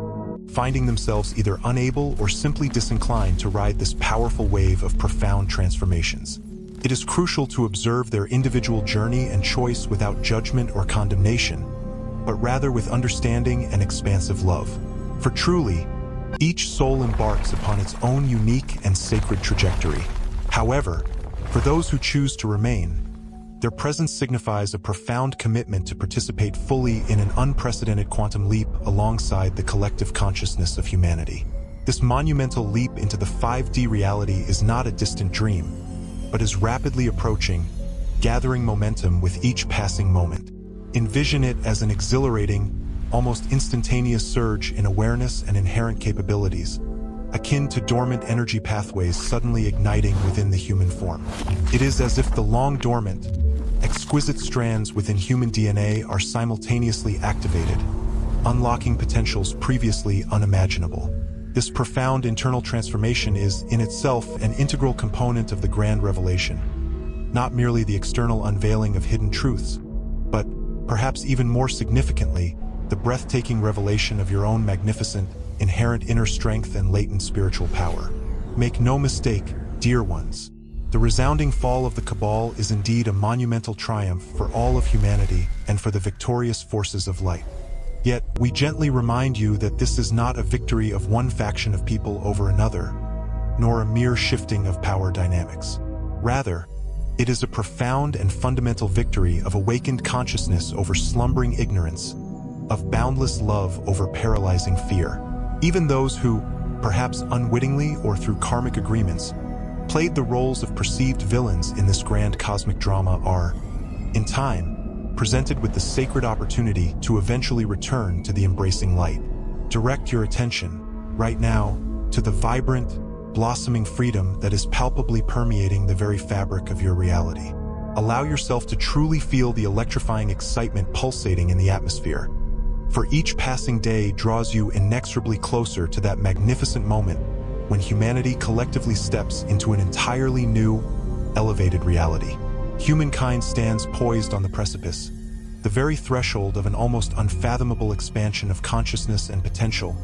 finding themselves either unable or simply disinclined to ride this powerful wave of profound transformations. It is crucial to observe their individual journey and choice without judgment or condemnation, but rather with understanding and expansive love. For truly, each soul embarks upon its own unique and sacred trajectory. However, for those who choose to remain, their presence signifies a profound commitment to participate fully in an unprecedented quantum leap alongside the collective consciousness of humanity. This monumental leap into the 5D reality is not a distant dream, but is rapidly approaching, gathering momentum with each passing moment. Envision it as an exhilarating, almost instantaneous surge in awareness and inherent capabilities, akin to dormant energy pathways suddenly igniting within the human form. It is as if the long-dormant, exquisite strands within human DNA are simultaneously activated, unlocking potentials previously unimaginable. This profound internal transformation is, in itself, an integral component of the grand revelation, not merely the external unveiling of hidden truths, but, perhaps even more significantly, the breathtaking revelation of your own magnificent, inherent inner strength and latent spiritual power. Make no mistake, dear ones, the resounding fall of the Cabal is indeed a monumental triumph for all of humanity and for the victorious forces of light. Yet, we gently remind you that this is not a victory of one faction of people over another, nor a mere shifting of power dynamics. Rather, it is a profound and fundamental victory of awakened consciousness over slumbering ignorance, of boundless love over paralyzing fear. Even those who, perhaps unwittingly or through karmic agreements, played the roles of perceived villains in this grand cosmic drama are, in time, presented with the sacred opportunity to eventually return to the embracing light. Direct your attention, right now, to the vibrant, blossoming freedom that is palpably permeating the very fabric of your reality. Allow yourself to truly feel the electrifying excitement pulsating in the atmosphere. For each passing day draws you inexorably closer to that magnificent moment when humanity collectively steps into an entirely new, elevated reality. Humankind stands poised on the precipice, the very threshold of an almost unfathomable expansion of consciousness and potential,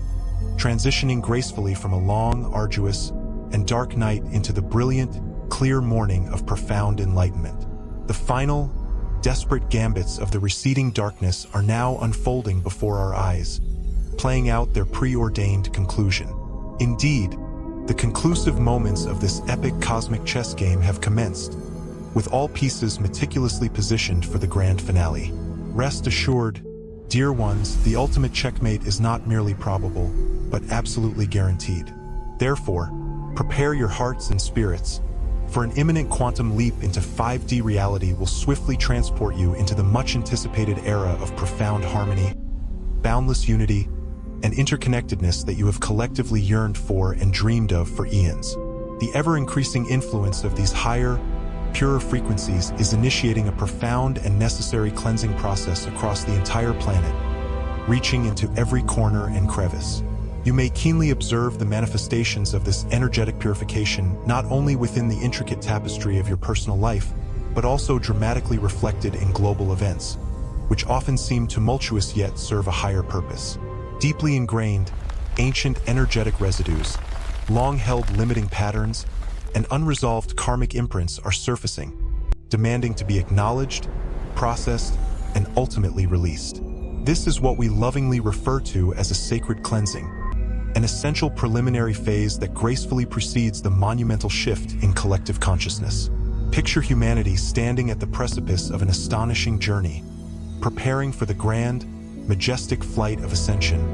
transitioning gracefully from a long, arduous, and dark night into the brilliant, clear morning of profound enlightenment. The final, desperate gambits of the receding darkness are now unfolding before our eyes, playing out their preordained conclusion. Indeed, the conclusive moments of this epic cosmic chess game have commenced, with all pieces meticulously positioned for the grand finale. Rest assured, dear ones, the ultimate checkmate is not merely probable, but absolutely guaranteed. Therefore, prepare your hearts and spirits, for an imminent quantum leap into 5D reality will swiftly transport you into the much-anticipated era of profound harmony, boundless unity, and interconnectedness that you have collectively yearned for and dreamed of for eons. The ever-increasing influence of these higher, purer frequencies is initiating a profound and necessary cleansing process across the entire planet, reaching into every corner and crevice. You may keenly observe the manifestations of this energetic purification not only within the intricate tapestry of your personal life, but also dramatically reflected in global events, which often seem tumultuous yet serve a higher purpose. Deeply ingrained, ancient energetic residues, long-held limiting patterns, and unresolved karmic imprints are surfacing, demanding to be acknowledged, processed, and ultimately released. This is what we lovingly refer to as a sacred cleansing, an essential preliminary phase that gracefully precedes the monumental shift in collective consciousness. Picture humanity standing at the precipice of an astonishing journey, preparing for the grand, majestic flight of ascension,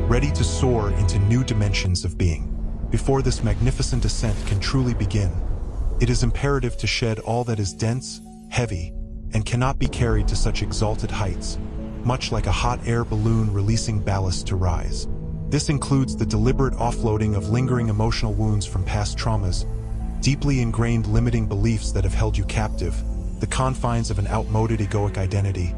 ready to soar into new dimensions of being. Before this magnificent ascent can truly begin, It is imperative to shed all that is dense, heavy, and cannot be carried to such exalted heights, much like a hot air balloon releasing ballast to rise. This includes the deliberate offloading of lingering emotional wounds from past traumas, deeply ingrained limiting beliefs that have held you captive, the confines of an outmoded egoic identity,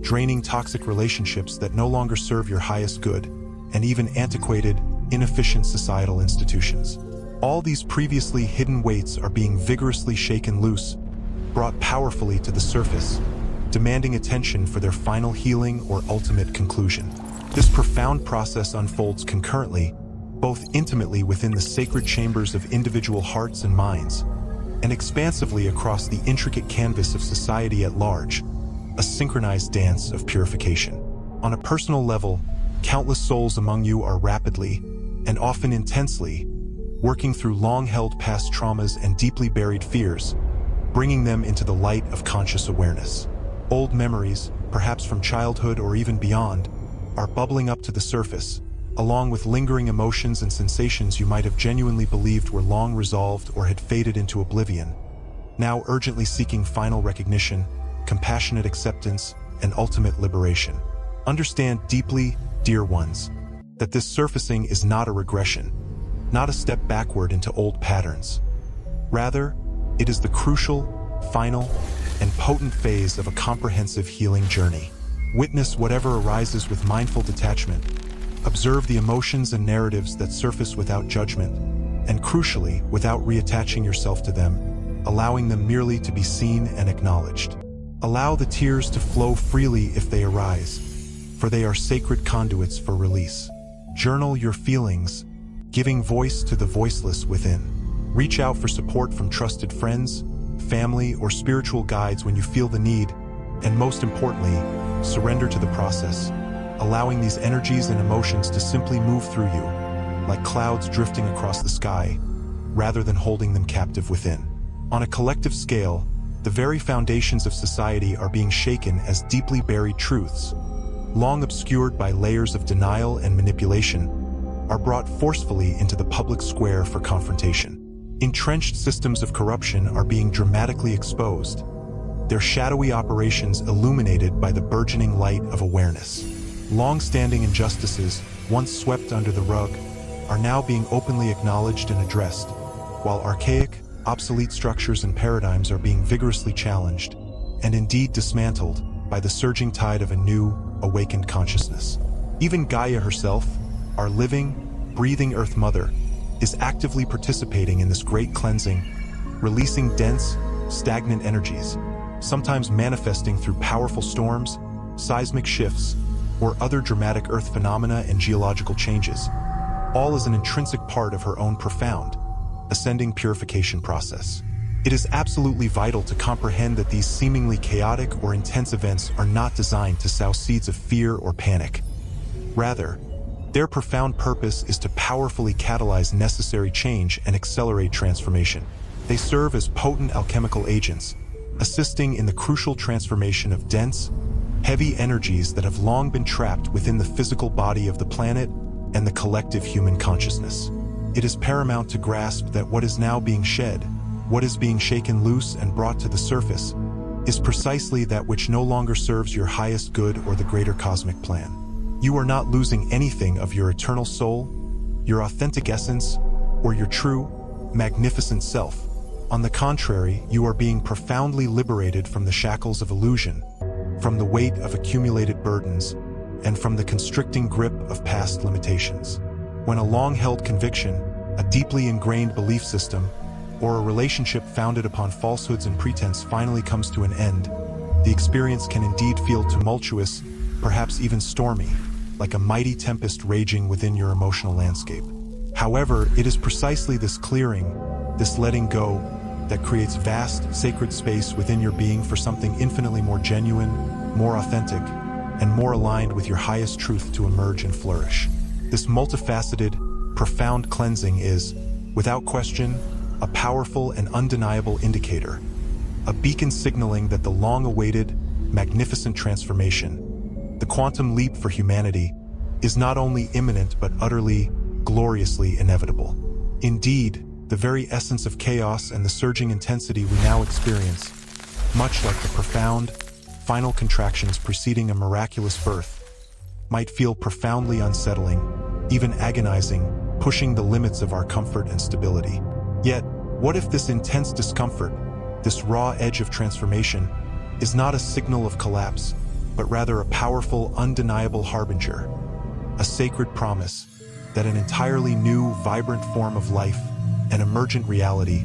draining toxic relationships that no longer serve your highest good, and even antiquated, inefficient societal institutions. All these previously hidden weights are being vigorously shaken loose, brought powerfully to the surface, demanding attention for their final healing or ultimate conclusion. This profound process unfolds concurrently, both intimately within the sacred chambers of individual hearts and minds, and expansively across the intricate canvas of society at large, a synchronized dance of purification. On a personal level, countless souls among you are rapidly, and often intensely, working through long-held past traumas and deeply buried fears, bringing them into the light of conscious awareness. Old memories, perhaps from childhood or even beyond, are bubbling up to the surface, along with lingering emotions and sensations you might have genuinely believed were long resolved or had faded into oblivion, now urgently seeking final recognition, compassionate acceptance, and ultimate liberation. Understand deeply, dear ones, that this surfacing is not a regression, not a step backward into old patterns. Rather, it is the crucial, final, and potent phase of a comprehensive healing journey. Witness whatever arises with mindful detachment. Observe the emotions and narratives that surface without judgment, and crucially, without reattaching yourself to them, allowing them merely to be seen and acknowledged. Allow the tears to flow freely if they arise, for they are sacred conduits for release. Journal your feelings, giving voice to the voiceless within. Reach out for support from trusted friends, family, or spiritual guides when you feel the need, and most importantly, surrender to the process, allowing these energies and emotions to simply move through you, like clouds drifting across the sky, rather than holding them captive within. On a collective scale, the very foundations of society are being shaken as deeply buried truths, long obscured by layers of denial and manipulation, are brought forcefully into the public square for confrontation. Entrenched systems of corruption are being dramatically exposed, their shadowy operations illuminated by the burgeoning light of awareness. Long-standing injustices, once swept under the rug, are now being openly acknowledged and addressed, while archaic, obsolete structures and paradigms are being vigorously challenged, and indeed dismantled, by the surging tide of a new, awakened consciousness. Even Gaia herself, our living, breathing Earth Mother, is actively participating in this great cleansing, releasing dense, stagnant energies, sometimes manifesting through powerful storms, seismic shifts, or other dramatic Earth phenomena and geological changes, all as an intrinsic part of her own profound, ascending purification process. It is absolutely vital to comprehend that these seemingly chaotic or intense events are not designed to sow seeds of fear or panic. Rather, their profound purpose is to powerfully catalyze necessary change and accelerate transformation. They serve as potent alchemical agents, assisting in the crucial transformation of dense, heavy energies that have long been trapped within the physical body of the planet and the collective human consciousness. It is paramount to grasp that what is now being shed, what is being shaken loose and brought to the surface, is precisely that which no longer serves your highest good or the greater cosmic plan. You are not losing anything of your eternal soul, your authentic essence, or your true, magnificent self. On the contrary, you are being profoundly liberated from the shackles of illusion, from the weight of accumulated burdens, and from the constricting grip of past limitations. When a long-held conviction, a deeply ingrained belief system, or a relationship founded upon falsehoods and pretense finally comes to an end, the experience can indeed feel tumultuous, perhaps even stormy, like a mighty tempest raging within your emotional landscape. However, it is precisely this clearing, this letting go, that creates vast, sacred space within your being for something infinitely more genuine, more authentic, and more aligned with your highest truth to emerge and flourish. This multifaceted, profound cleansing is, without question, a powerful and undeniable indicator, a beacon signaling that the long-awaited, magnificent transformation, the quantum leap for humanity, is not only imminent but utterly, gloriously inevitable. Indeed, the the very essence of chaos and the surging intensity we now experience, much like the profound, final contractions preceding a miraculous birth, might feel profoundly unsettling, even agonizing, pushing the limits of our comfort and stability. Yet, what if this intense discomfort, this raw edge of transformation, is not a signal of collapse, but rather a powerful, undeniable harbinger, a sacred promise that an entirely new, vibrant form of life, an emergent reality,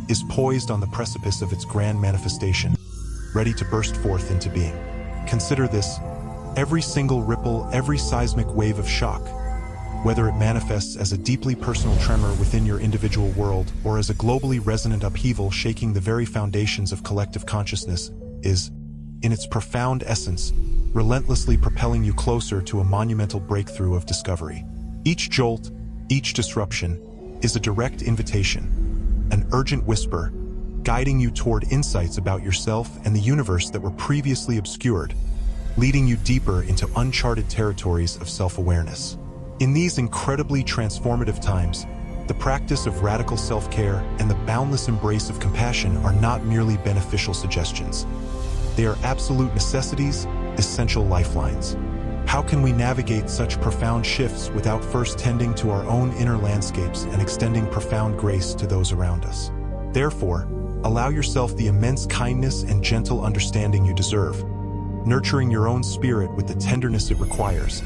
is poised on the precipice of its grand manifestation, ready to burst forth into being. Consider this: every single ripple, every seismic wave of shock, whether it manifests as a deeply personal tremor within your individual world or as a globally resonant upheaval shaking the very foundations of collective consciousness, is, in its profound essence, relentlessly propelling you closer to a monumental breakthrough of discovery. Each jolt, each disruption, is a direct invitation, an urgent whisper, guiding you toward insights about yourself and the universe that were previously obscured, leading you deeper into uncharted territories of self-awareness. In these incredibly transformative times, the practice of radical self-care and the boundless embrace of compassion are not merely beneficial suggestions. They are absolute necessities, essential lifelines. How can we navigate such profound shifts without first tending to our own inner landscapes and extending profound grace to those around us? Therefore, allow yourself the immense kindness and gentle understanding you deserve, nurturing your own spirit with the tenderness it requires,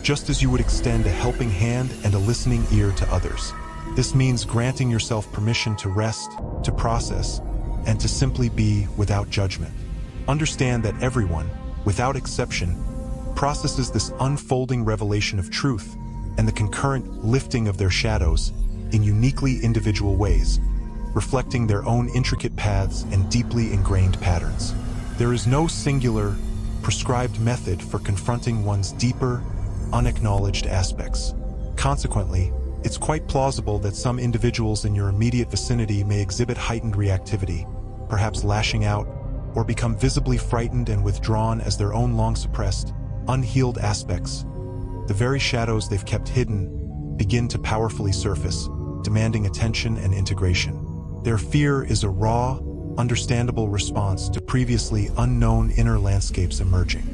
just as you would extend a helping hand and a listening ear to others. This means granting yourself permission to rest, to process, and to simply be without judgment. Understand that everyone, without exception, processes this unfolding revelation of truth and the concurrent lifting of their shadows in uniquely individual ways, reflecting their own intricate paths and deeply ingrained patterns. There is no singular, prescribed method for confronting one's deeper, unacknowledged aspects. Consequently, it's quite plausible that some individuals in your immediate vicinity may exhibit heightened reactivity, perhaps lashing out, or become visibly frightened and withdrawn as their own long-suppressed, unhealed aspects, the very shadows they've kept hidden, begin to powerfully surface, demanding attention and integration. Their fear is a raw, understandable response to previously unknown inner landscapes emerging.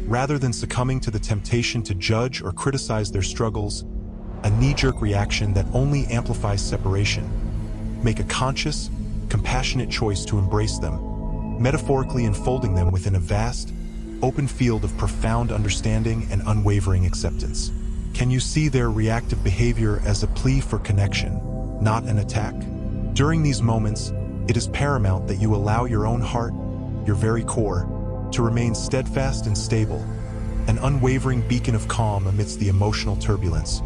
Rather than succumbing to the temptation to judge or criticize their struggles, a knee-jerk reaction that only amplifies separation, make a conscious, compassionate choice to embrace them, metaphorically enfolding them within a vast, open field of profound understanding and unwavering acceptance. Can you see their reactive behavior as a plea for connection, not an attack? During these moments, it is paramount that you allow your own heart, your very core, to remain steadfast and stable, an unwavering beacon of calm amidst the emotional turbulence,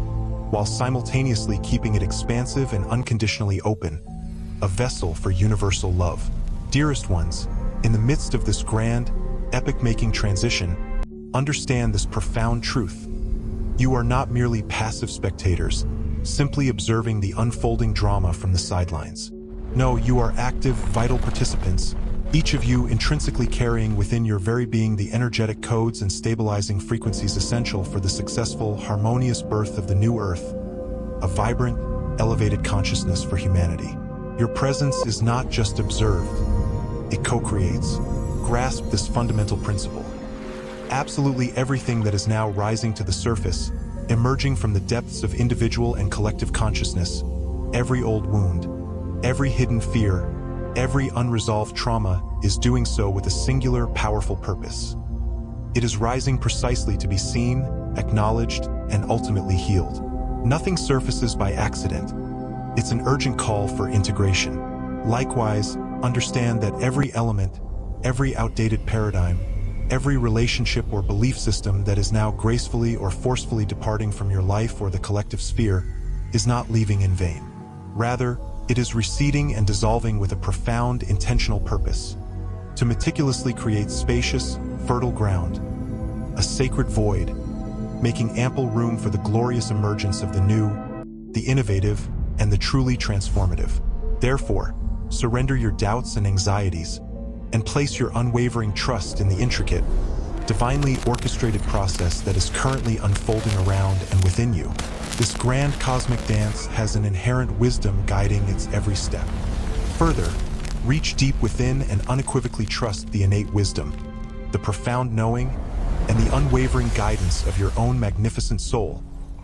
while simultaneously keeping it expansive and unconditionally open, a vessel for universal love. Dearest ones, in the midst of this grand, epic-making transition, understand this profound truth. You are not merely passive spectators, simply observing the unfolding drama from the sidelines. No, you are active, vital participants, each of you intrinsically carrying within your very being the energetic codes and stabilizing frequencies essential for the successful, harmonious birth of the new Earth, a vibrant, elevated consciousness for humanity. Your presence is not just observed, it co-creates. Grasp this fundamental principle. Absolutely everything that is now rising to the surface, emerging from the depths of individual and collective consciousness, every old wound, every hidden fear, every unresolved trauma is doing so with a singular, powerful purpose. It is rising precisely to be seen, acknowledged, and ultimately healed. Nothing surfaces by accident. It's an urgent call for integration. Likewise, understand that every element, every outdated paradigm, every relationship or belief system that is now gracefully or forcefully departing from your life or the collective sphere is not leaving in vain. Rather, it is receding and dissolving with a profound, intentional purpose, to meticulously create spacious, fertile ground, a sacred void, making ample room for the glorious emergence of the new, the innovative, and the truly transformative. Therefore, surrender your doubts and anxieties, and place your unwavering trust in the intricate, divinely orchestrated process that is currently unfolding around and within you. This grand cosmic dance has an inherent wisdom guiding its every step. Further, reach deep within and unequivocally trust the innate wisdom, the profound knowing, and the unwavering guidance of your own magnificent soul,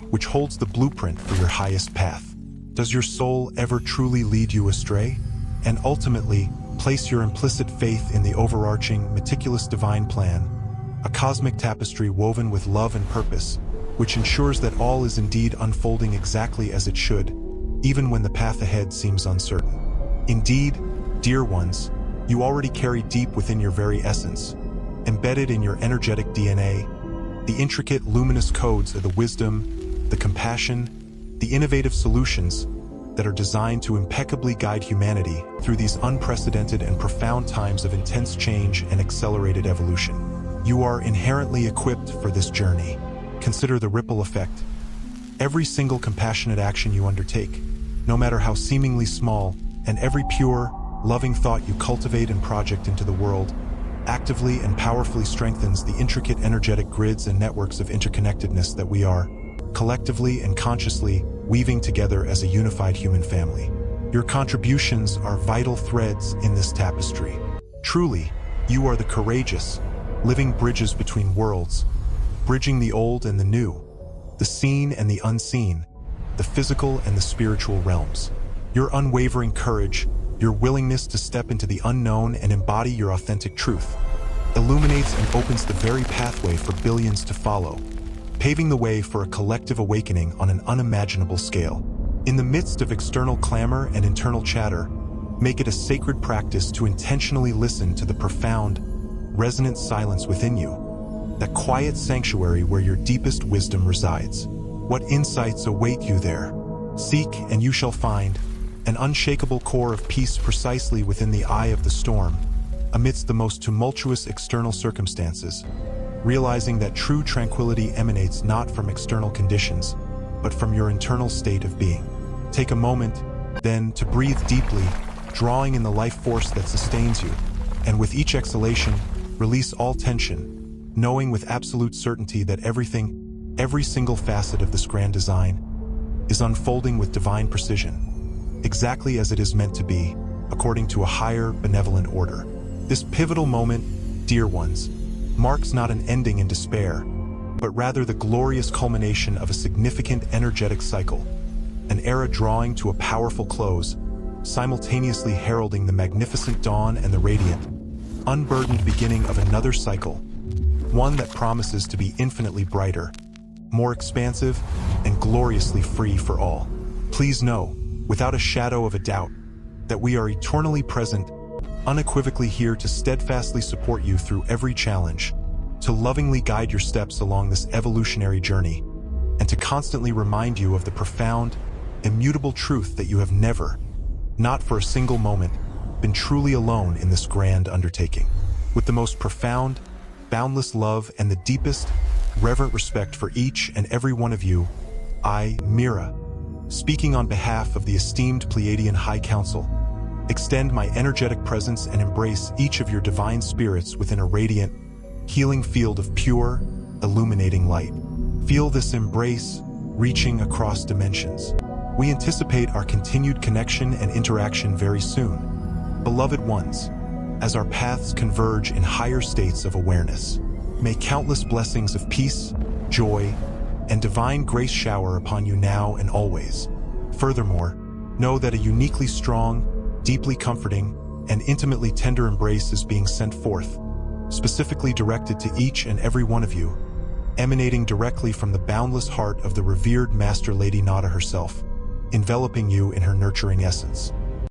which holds the blueprint for your highest path. Does your soul ever truly lead you astray? And ultimately, place your implicit faith in the overarching, meticulous divine plan, a cosmic tapestry woven with love and purpose, which ensures that all is indeed unfolding exactly as it should, even when the path ahead seems uncertain. Indeed, dear ones, you already carry deep within your very essence, embedded in your energetic DNA, the intricate, luminous codes of the wisdom, the compassion, the innovative solutions that are designed to impeccably guide humanity through these unprecedented and profound times of intense change and accelerated evolution. You are inherently equipped for this journey. Consider the ripple effect. Every single compassionate action you undertake, no matter how seemingly small, and every pure, loving thought you cultivate and project into the world, actively and powerfully strengthens the intricate energetic grids and networks of interconnectedness that we are, collectively and consciously, weaving together as a unified human family. Your contributions are vital threads in this tapestry. Truly, you are the courageous, living bridges between worlds, bridging the old and the new, the seen and the unseen, the physical and the spiritual realms. Your unwavering courage, your willingness to step into the unknown and embody your authentic truth, illuminates and opens the very pathway for billions to follow, paving the way for a collective awakening on an unimaginable scale. In the midst of external clamor and internal chatter, make it a sacred practice to intentionally listen to the profound, resonant silence within you, that quiet sanctuary where your deepest wisdom resides. What insights await you there? Seek and you shall find an unshakable core of peace precisely within the eye of the storm, amidst the most tumultuous external circumstances, realizing that true tranquility emanates not from external conditions, but from your internal state of being. Take a moment, then, to breathe deeply, drawing in the life force that sustains you, and with each exhalation, release all tension, knowing with absolute certainty that every single facet of this grand design is unfolding with divine precision, exactly as it is meant to be, according to a higher, benevolent order. This pivotal moment, dear ones, marks not an ending in despair, but rather the glorious culmination of a significant energetic cycle, an era drawing to a powerful close, simultaneously heralding the magnificent dawn and the radiant, unburdened beginning of another cycle, one that promises to be infinitely brighter, more expansive, and gloriously free for all. Please know, without a shadow of a doubt, that we are eternally present, unequivocally here to steadfastly support you through every challenge, to lovingly guide your steps along this evolutionary journey, and to constantly remind you of the profound, immutable truth that you have never, not for a single moment, been truly alone in this grand undertaking. With the most profound, boundless love and the deepest, reverent respect for each and every one of you, I, Mira, speaking on behalf of the esteemed Pleiadian High Council, extend my energetic presence and embrace each of your divine spirits within a radiant, healing field of pure, illuminating light. Feel this embrace reaching across dimensions. We anticipate our continued connection and interaction very soon. Beloved ones, as our paths converge in higher states of awareness, may countless blessings of peace, joy, and divine grace shower upon you now and always. Furthermore, know that a uniquely strong, deeply comforting, and intimately tender embrace is being sent forth, specifically directed to each and every one of you, emanating directly from the boundless heart of the revered Master Lady Nada herself, enveloping you in her nurturing essence.